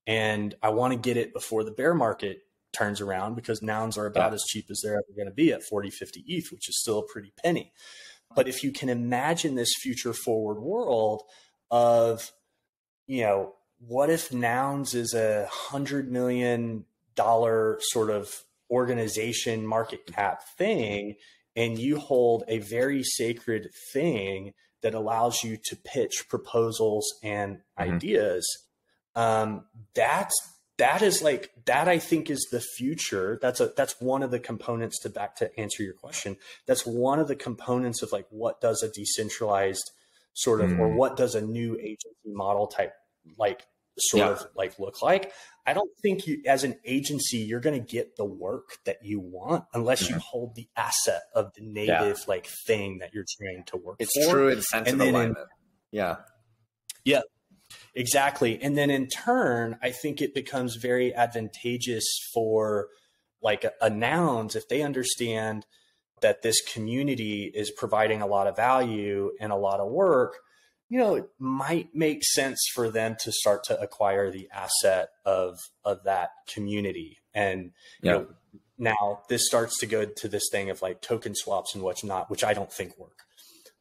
And I want to get it before the bear market turns around, because Nouns are about as cheap as they're ever going to be at 40, 50 ETH, which is still a pretty penny. But if you can imagine this future forward world of, what if Nouns is $100 million sort of organization market cap thing, and you hold a very sacred thing that allows you to pitch proposals and ideas, that I think is the future. That's one of the components to answer your question. That's one of the components of what does a decentralized sort of, or what does a new agency model type look like. I don't think you, as an agency, you're going to get the work that you want unless you hold the asset of the native thing that you're trying to work it's for. True incentive alignment. Yeah, exactly. And then in turn, I think it becomes very advantageous for a Nouns if they understand that this community is providing a lot of value and a lot of work. It might make sense for them to start to acquire the asset of that community. And, now this starts to go to this thing of token swaps and what's not, which I don't think work.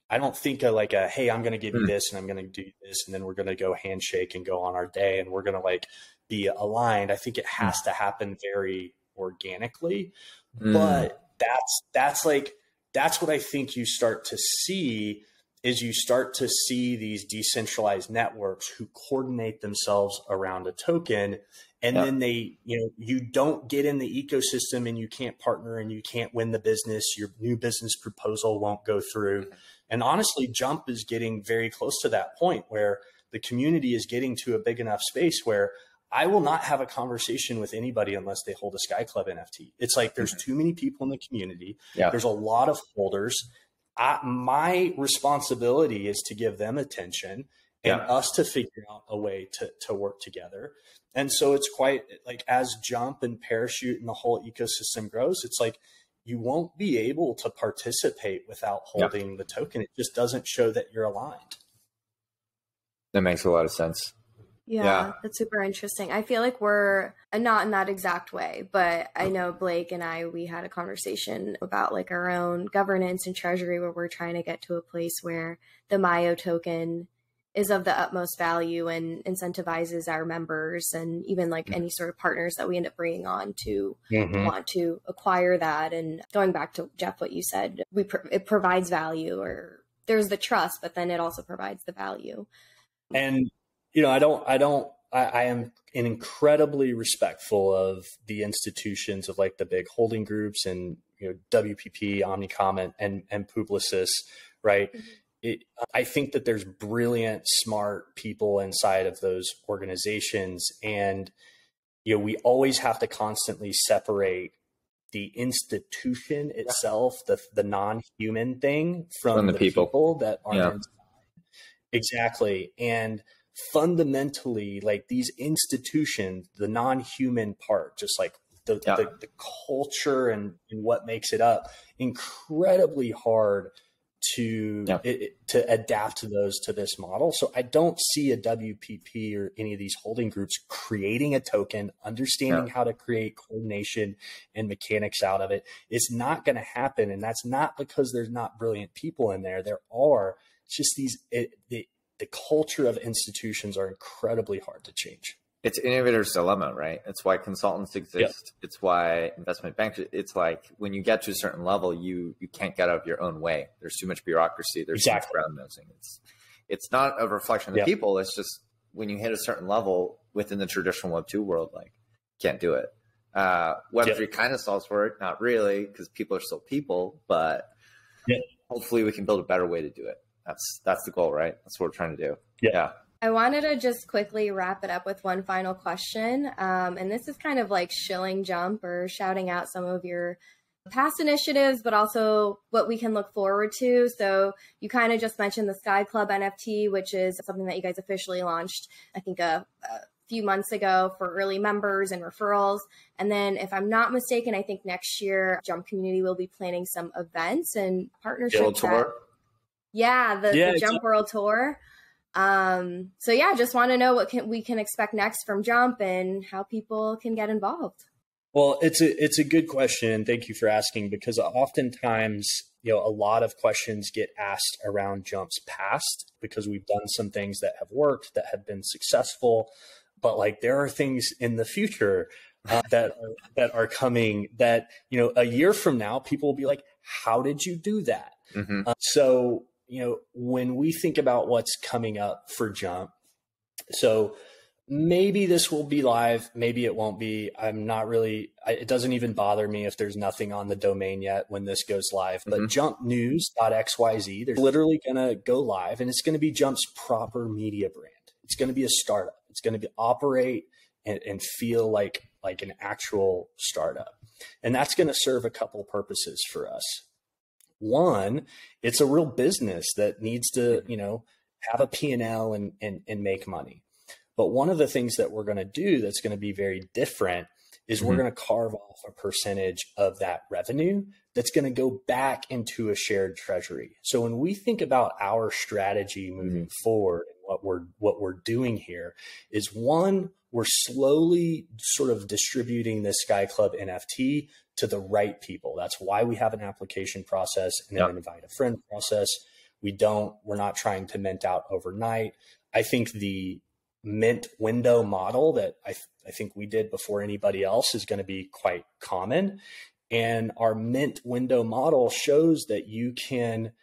I don't think hey, I'm going to give you this and I'm going to do this, and then we're going to go handshake and go on our day and we're going to be aligned. I think it has to happen very organically, but that's what I think you start to see is you start to see these decentralized networks who coordinate themselves around a token. And then they, you don't get in the ecosystem and you can't partner and you can't win the business. Your new business proposal won't go through. And honestly, Jump is getting very close to that point where the community is getting to a big enough space where I will not have a conversation with anybody unless they hold a Sky Club NFT. It's like there's too many people in the community. Yeah. There's a lot of holders. My responsibility is to give them attention and us to figure out a way to work together. And so it's quite like, as Jump and Parachute and the whole ecosystem grows, it's like you won't be able to participate without holding the token. It just doesn't show that you're aligned. That makes a lot of sense. Yeah, that's super interesting. I feel like we're not in that exact way, but I know Blake and we had a conversation about like our own governance and treasury, where we're trying to get to a place where the Mayo token is of the utmost value and incentivizes our members and even like any sort of partners that we end up bringing on to want to acquire that. And going back to Jeff, what you said, it provides value, or there's the trust, but then it also provides the value. And I am incredibly respectful of the institutions of like the big holding groups and, WPP, Omnicom, and Publicis, right? I think that there's brilliant, smart people inside of those organizations. And, we always have to constantly separate the institution itself, the non-human thing from the people that are inside. Exactly. And fundamentally, like these institutions, the non-human part, just like the culture and what makes it up, incredibly hard to adapt to this model. So I don't see a WPP or any of these holding groups creating a token, understanding how to create coordination and mechanics out of it. It's not going to happen. And that's not because there's not brilliant people in there. There are. It's just the culture of institutions are incredibly hard to change. It's innovator's dilemma, right? It's why consultants exist. It's why investment banks. It's like when you get to a certain level, you can't get out of your own way. There's too much bureaucracy. There's too much ground nosing. It's not a reflection of the people. It's just when you hit a certain level within the traditional Web2 world, like can't do it. Web3 kind of solves for it, not really, because people are still people, but hopefully we can build a better way to do it. That's the goal, right? That's what we're trying to do. Yeah. I wanted to just quickly wrap it up with one final question. And this is kind of like shilling Jump or shouting out some of your past initiatives, but also what we can look forward to. So you kind of just mentioned the Sky Club NFT, which is something that you guys officially launched, I think a few months ago for early members and referrals. And then if I'm not mistaken, I think next year Jump Community will be planning some events and partnerships. The Jump World Tour. Just want to know what we can expect next from Jump and how people can get involved. Well, it's a good question. Thank you for asking, because oftentimes, a lot of questions get asked around Jump's past because we've done some things that have worked, that have been successful, but like there are things in the future that are coming that, a year from now, people will be like, how did you do that? So when we think about what's coming up for Jump, so maybe this will be live, maybe it won't be. I'm not really, it doesn't even bother me if there's nothing on the domain yet when this goes live, but jumpnews.xyz, they're literally going to go live, and it's going to be Jump's proper media brand. It's going to be a startup. It's going to operate and feel like an actual startup. And that's going to serve a couple purposes for us. One, it's a real business that needs to, have a P&L and make money. But one of the things that we're going to do that's going to be very different is we're going to carve off a percentage of that revenue that's going to go back into a shared treasury. So when we think about our strategy moving forward, and what we're doing here is, one, we're slowly sort of distributing the Sky Club NFT to the right people. That's why we have an application process and an invite a friend process. We're not trying to mint out overnight. I think the mint window model that I think we did before anybody else is going to be quite common. And our mint window model shows that you can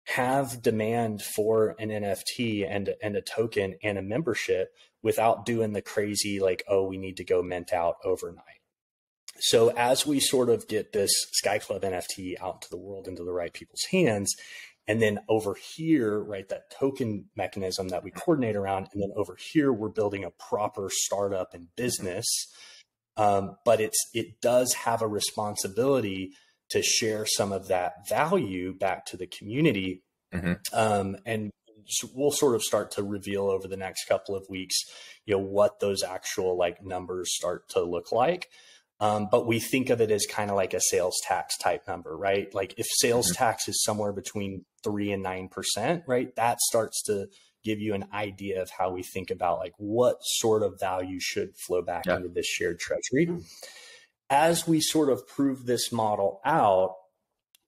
have demand for an NFT and a token and a membership without doing the crazy, like, oh, we need to go mint out overnight. So as we sort of get this Sky Club NFT out to the world, into the right people's hands, And then over here, right, that token mechanism that we coordinate around. And then over here, we're building a proper startup and business. But it does have a responsibility to share some of that value back to the community. And so we'll sort of start to reveal over the next couple of weeks, what those actual like numbers start to look like. But we think of it as kind of like a sales tax type number, right? Like if sales tax is somewhere between 3 and 9%, right? That starts to give you an idea of how we think about like what sort of value should flow back into this shared treasury. As we sort of prove this model out,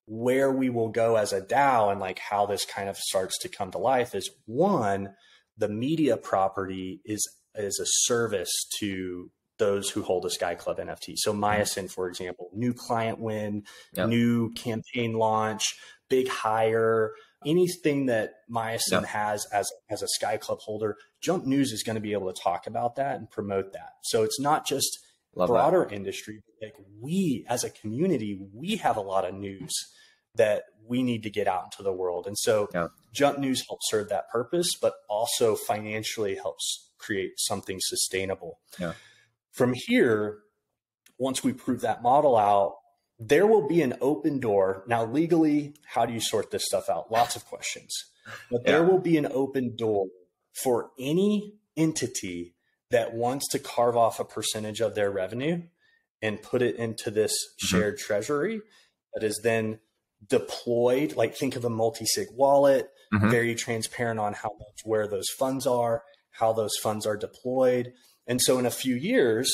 where we will go as a DAO and like how this kind of starts to come to life is, one, the media property is a service to those who hold a Sky Club NFT. So Myosin, for example, new client win, new campaign launch, big hire, anything that Myosin has as a Sky Club holder, Jump News is going to be able to talk about that and promote that. So it's not just broader industry, but like we as a community, we have a lot of news that we need to get out into the world. And so Jump News helps serve that purpose, but also financially helps create something sustainable. From here, once we prove that model out, there will be an open door. Now, legally, how do you sort this stuff out? Lots of questions. But there will be an open door for any entity that wants to carve off a percentage of their revenue and put it into this shared treasury that is then deployed. Like think of a multi-sig wallet, very transparent on how much, where those funds are, how those funds are deployed. And so in a few years,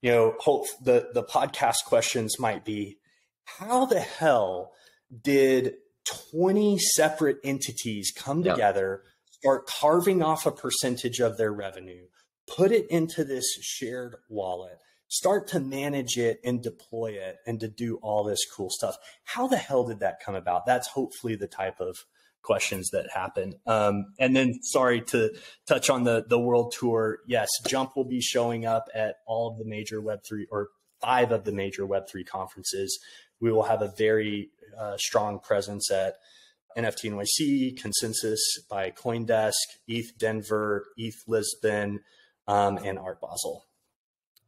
the podcast questions might be, how the hell did 20 separate entities come together, start carving off a percentage of their revenue, put it into this shared wallet, start to manage it and deploy it and to do all this cool stuff? How the hell did that come about? That's hopefully the type of questions that happen. And then, sorry to touch on the world tour. Yes, Jump will be showing up at all of the major Web3 or 5 of the major Web3 conferences. We will have a very strong presence at NFT NYC, Consensus by CoinDesk, ETH Denver, ETH Lisbon, and Art Basel.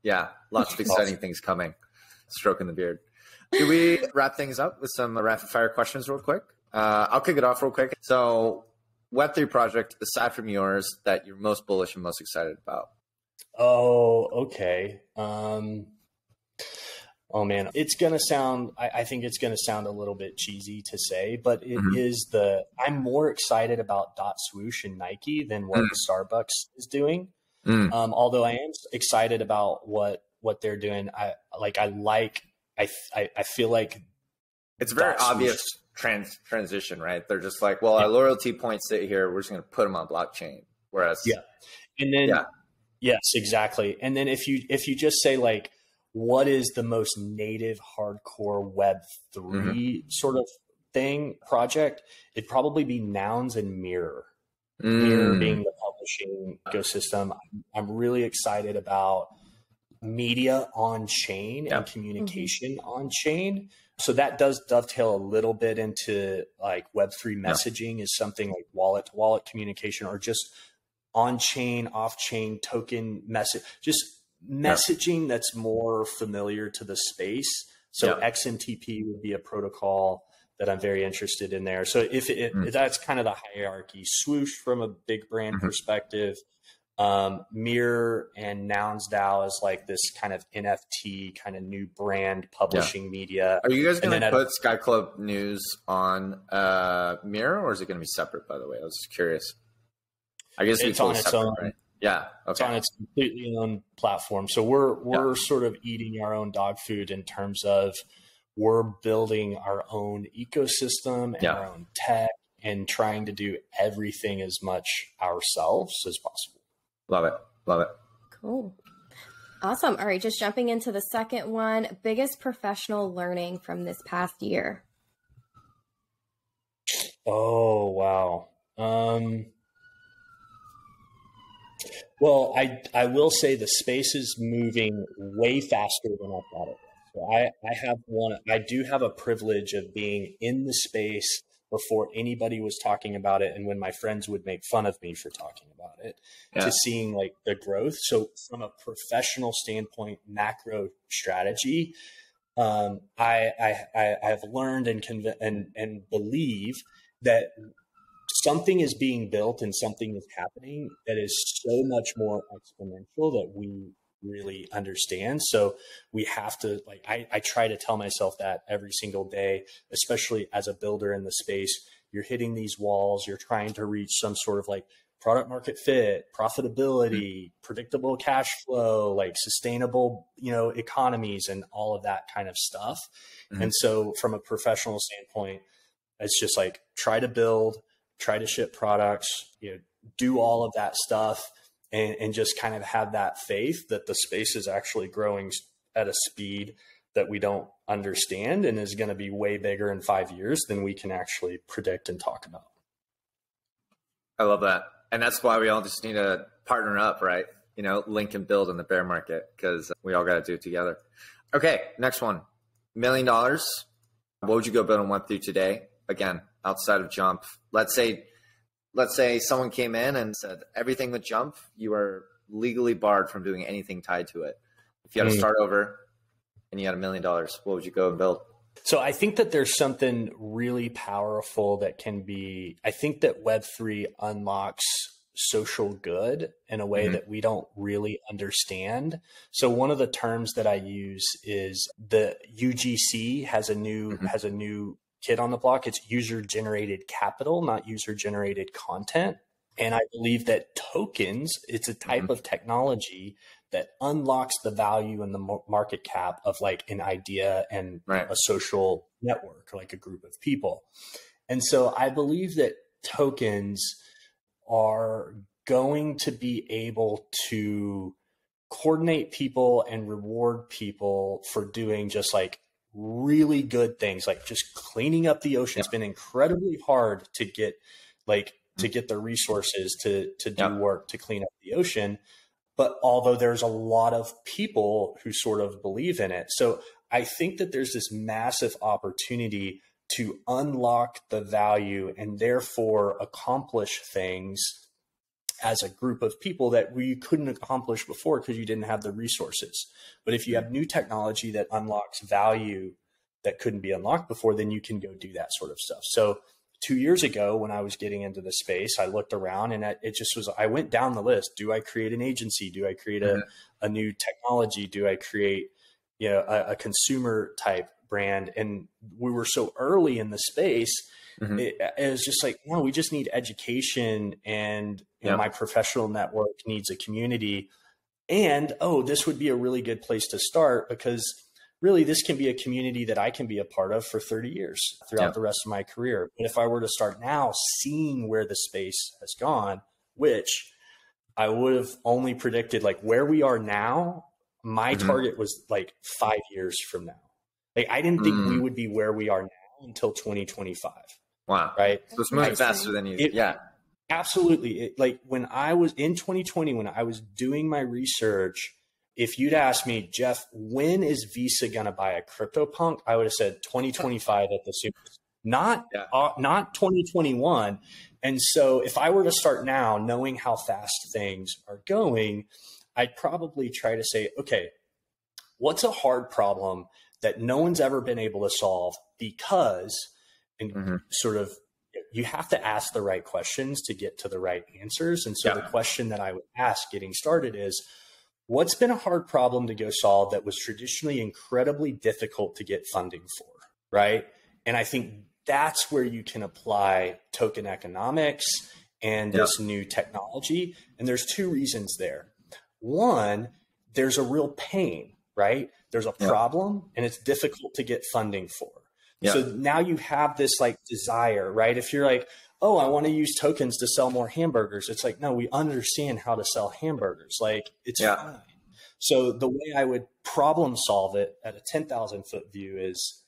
Yeah, lots of exciting things coming. Stroking the beard. Do we wrap things up with some rapid fire questions real quick? I'll kick it off real quick. So Web3 project, aside from yours, that you're most bullish and most excited about? Oh, okay. Oh man, it's going to sound, I think it's going to sound a little bit cheesy to say, but it is I'm more excited about .swoosh and Nike than what Starbucks is doing. Although I am excited about what they're doing. I feel like it's very obvious transition, right? They're just like, well, our loyalty points sit here. We're just going to put them on blockchain. Whereas, and then, yes, exactly. And then if you just say like, what is the most native hardcore Web3 sort of project? It'd probably be Nouns and Mirror. Mirror being the publishing ecosystem. I'm really excited about media on chain and communication on chain. So that does dovetail a little bit into like Web3 messaging is something like wallet to wallet communication, or just on chain, off chain token message, just messaging that's more familiar to the space. So XMTP would be a protocol that I'm very interested in there. So if that's kind of the hierarchy. Swoosh from a big brand perspective, Mirror and Nouns DAO is like this kind of NFT kind of new brand publishing media. Are you guys going to put Sky Club News on Mirror, or is it going to be separate, by the way? I was just curious. I guess it's on its own. Right? Yeah. Okay. It's on its completely own platform. So we're sort of eating our own dog food in terms of we're building our own ecosystem and our own tech and trying to do everything as much ourselves as possible. Love it. Love it. Cool. Awesome. All right. Just jumping into the second one, biggest professional learning from this past year. Oh, wow. Well, I will say the space is moving way faster than I thought it was. So I do have a privilege of being in the space before anybody was talking about it, and when my friends would make fun of me for talking about it, to seeing like the growth. So from a professional standpoint, macro strategy, I have learned and believe that something is being built and something is happening that is so much more exponential that we really understand. So we have to, like, I try to tell myself that every single day, especially as a builder in the space. You're hitting these walls, you're trying to reach some sort of like product market fit, profitability, predictable cash flow, like sustainable, economies and all of that kind of stuff. And so from a professional standpoint, it's just like, try to build, try to ship products, do all of that stuff, and just kind of have that faith that the space is actually growing at a speed that we don't understand and is going to be way bigger in 5 years than we can actually predict and talk about. I love that. And that's why we all just need to partner up, right? Link and build in the bear market, because we all got to do it together. Okay, next one. $1 million. What would you go build on Web3 today? Again, outside of Jump. Let's say someone came in and said, everything with Jump, you are legally barred from doing anything tied to it. If you had to start over and you had $1 million, what would you go and build? So I think that there's something really powerful that can be, I think that Web3 unlocks social good in a way that we don't really understand. So one of the terms that I use is the UGC has a new kid on the block. It's user generated capital, not user generated content. And I believe that tokens, it's a type of technology that unlocks the value in the market cap of like an idea and a social network, like a group of people. And so I believe that tokens are going to be able to coordinate people and reward people for doing just like really good things, like just cleaning up the ocean. It's been incredibly hard to get the resources to do work to clean up the ocean. But although there's a lot of people who sort of believe in it. So I think that there's this massive opportunity to unlock the value and therefore accomplish things as a group of people that we couldn't accomplish before because you didn't have the resources. But if you have new technology that unlocks value that couldn't be unlocked before, then you can go do that sort of stuff. So 2 years ago, when I was getting into the space, I looked around and it just was, I went down the list. Do I create an agency? Do I create a new technology? Do I create, a consumer type brand? And we were so early in the space. It was just like, no, we just need education, and my professional network needs a community. And, this would be a really good place to start, because really this can be a community that I can be a part of for 30 years throughout the rest of my career. But if I were to start now, seeing where the space has gone, which I would have only predicted, like where we are now, my target was like 5 years from now. Like I didn't think we would be where we are now until 2025. Wow. Right. So it's moving faster than you. Absolutely. Like when I was in 2020, when I was doing my research, if you'd asked me, Jeff, when is Visa going to buy a CryptoPunk? I would have said 2025 at the soonest, not 2021. And so if I were to start now, knowing how fast things are going, I'd probably try to say, okay, what's a hard problem that no one's ever been able to solve? Because sort of, you have to ask the right questions to get to the right answers. And so the question that I would ask getting started is, what's been a hard problem to go solve that was traditionally incredibly difficult to get funding for, right? And I think that's where you can apply token economics and this new technology. And there's two reasons there. One, there's a real pain, right? There's a problem and it's difficult to get funding for. So now you have this like desire, right? If you're like, oh, I want to use tokens to sell more hamburgers. It's like, no, we understand how to sell hamburgers. Like it's fine. So the way I would problem solve it at a 10,000 foot view is,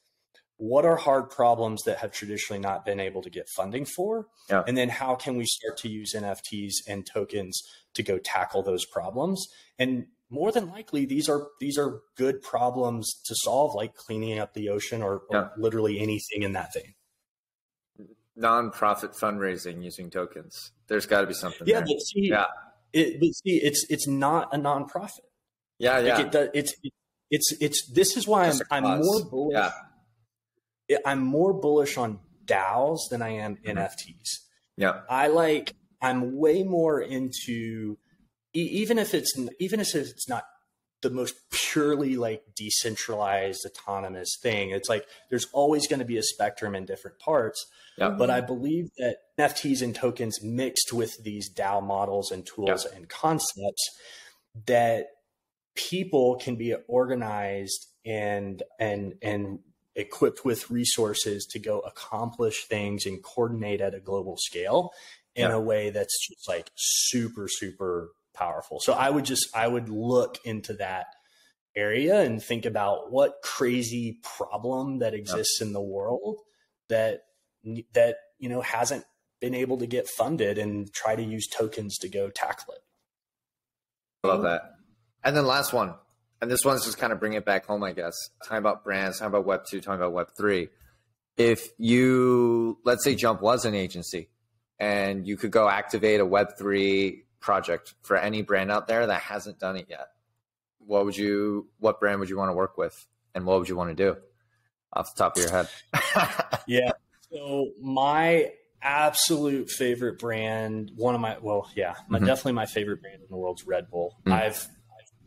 what are hard problems that have traditionally not been able to get funding for? And then how can we start to use NFTs and tokens to go tackle those problems? And more than likely, these are good problems to solve, like cleaning up the ocean or literally anything in that vein. nonprofit fundraising using tokens. There's got to be something Yeah, there. but see, it's not a nonprofit. Yeah, yeah. Like this is why I'm more bullish. Yeah. I'm more bullish on DAOs than I am NFTs. Yeah. I'm way more into even if it's not the most purely like decentralized autonomous thing. It's like there's always going to be a spectrum in different parts. Yeah. But I believe that NFTs and tokens mixed with these DAO models and tools and concepts, that people can be organized and equipped with resources to go accomplish things and coordinate at a global scale in a way that's just like super, super powerful. So I would look into that area and think about what crazy problem that exists in the world that hasn't been able to get funded, and try to use tokens to go tackle it. I love that. And then last one, and this one's just kind of bring it back home, I guess. Talking about brands, talking about Web2, talking about Web3. If let's say Jump was an agency and you could go activate a Web3 project for any brand out there that hasn't done it yet, what brand would you want to work with, and what would you want to do off the top of your head? Yeah. So my absolute favorite brand, definitely my favorite brand in the world's Red Bull. I've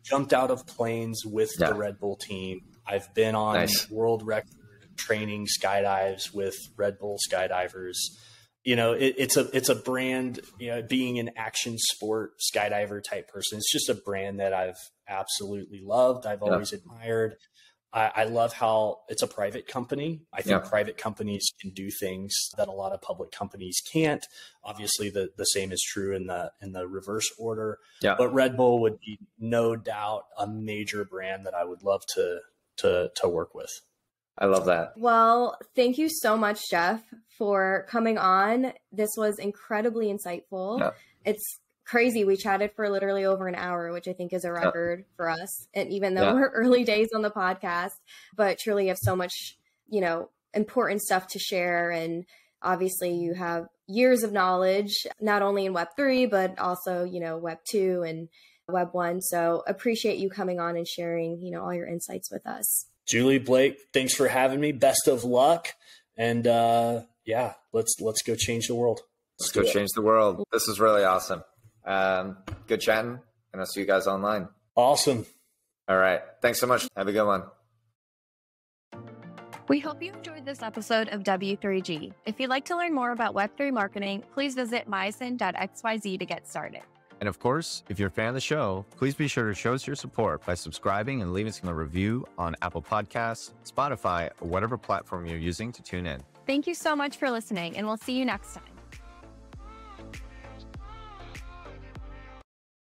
jumped out of planes with the Red Bull team. I've been on world record training skydives with Red Bull skydivers. It's a brand, being an action sport skydiver type person, it's just a brand that I've absolutely loved. I've always admired. I love how it's a private company. I think private companies can do things that a lot of public companies can't. Obviously, the same is true in the reverse order. Yeah. But Red Bull would be no doubt a major brand that I would love to work with. I love that. Well, thank you so much, Jeff, for coming on. This was incredibly insightful. Yeah. It's crazy. We chatted for literally over an hour, which I think is a record for us. And even though we're early days on the podcast, but truly have so much, important stuff to share. And obviously you have years of knowledge, not only in Web3, but also, Web2 and Web1. So appreciate you coming on and sharing, all your insights with us. Julie, Blake, thanks for having me. Best of luck. And let's go change the world. Let's go change the world. This is really awesome. Good chatting, and I'll see you guys online. Awesome. All right. Thanks so much. Have a good one. We hope you enjoyed this episode of W3G. If you'd like to learn more about Web3 marketing, please visit myson.xyz to get started. And of course, if you're a fan of the show, please be sure to show us your support by subscribing and leaving us a review on Apple Podcasts, Spotify, or whatever platform you're using to tune in. Thank you so much for listening, and we'll see you next time.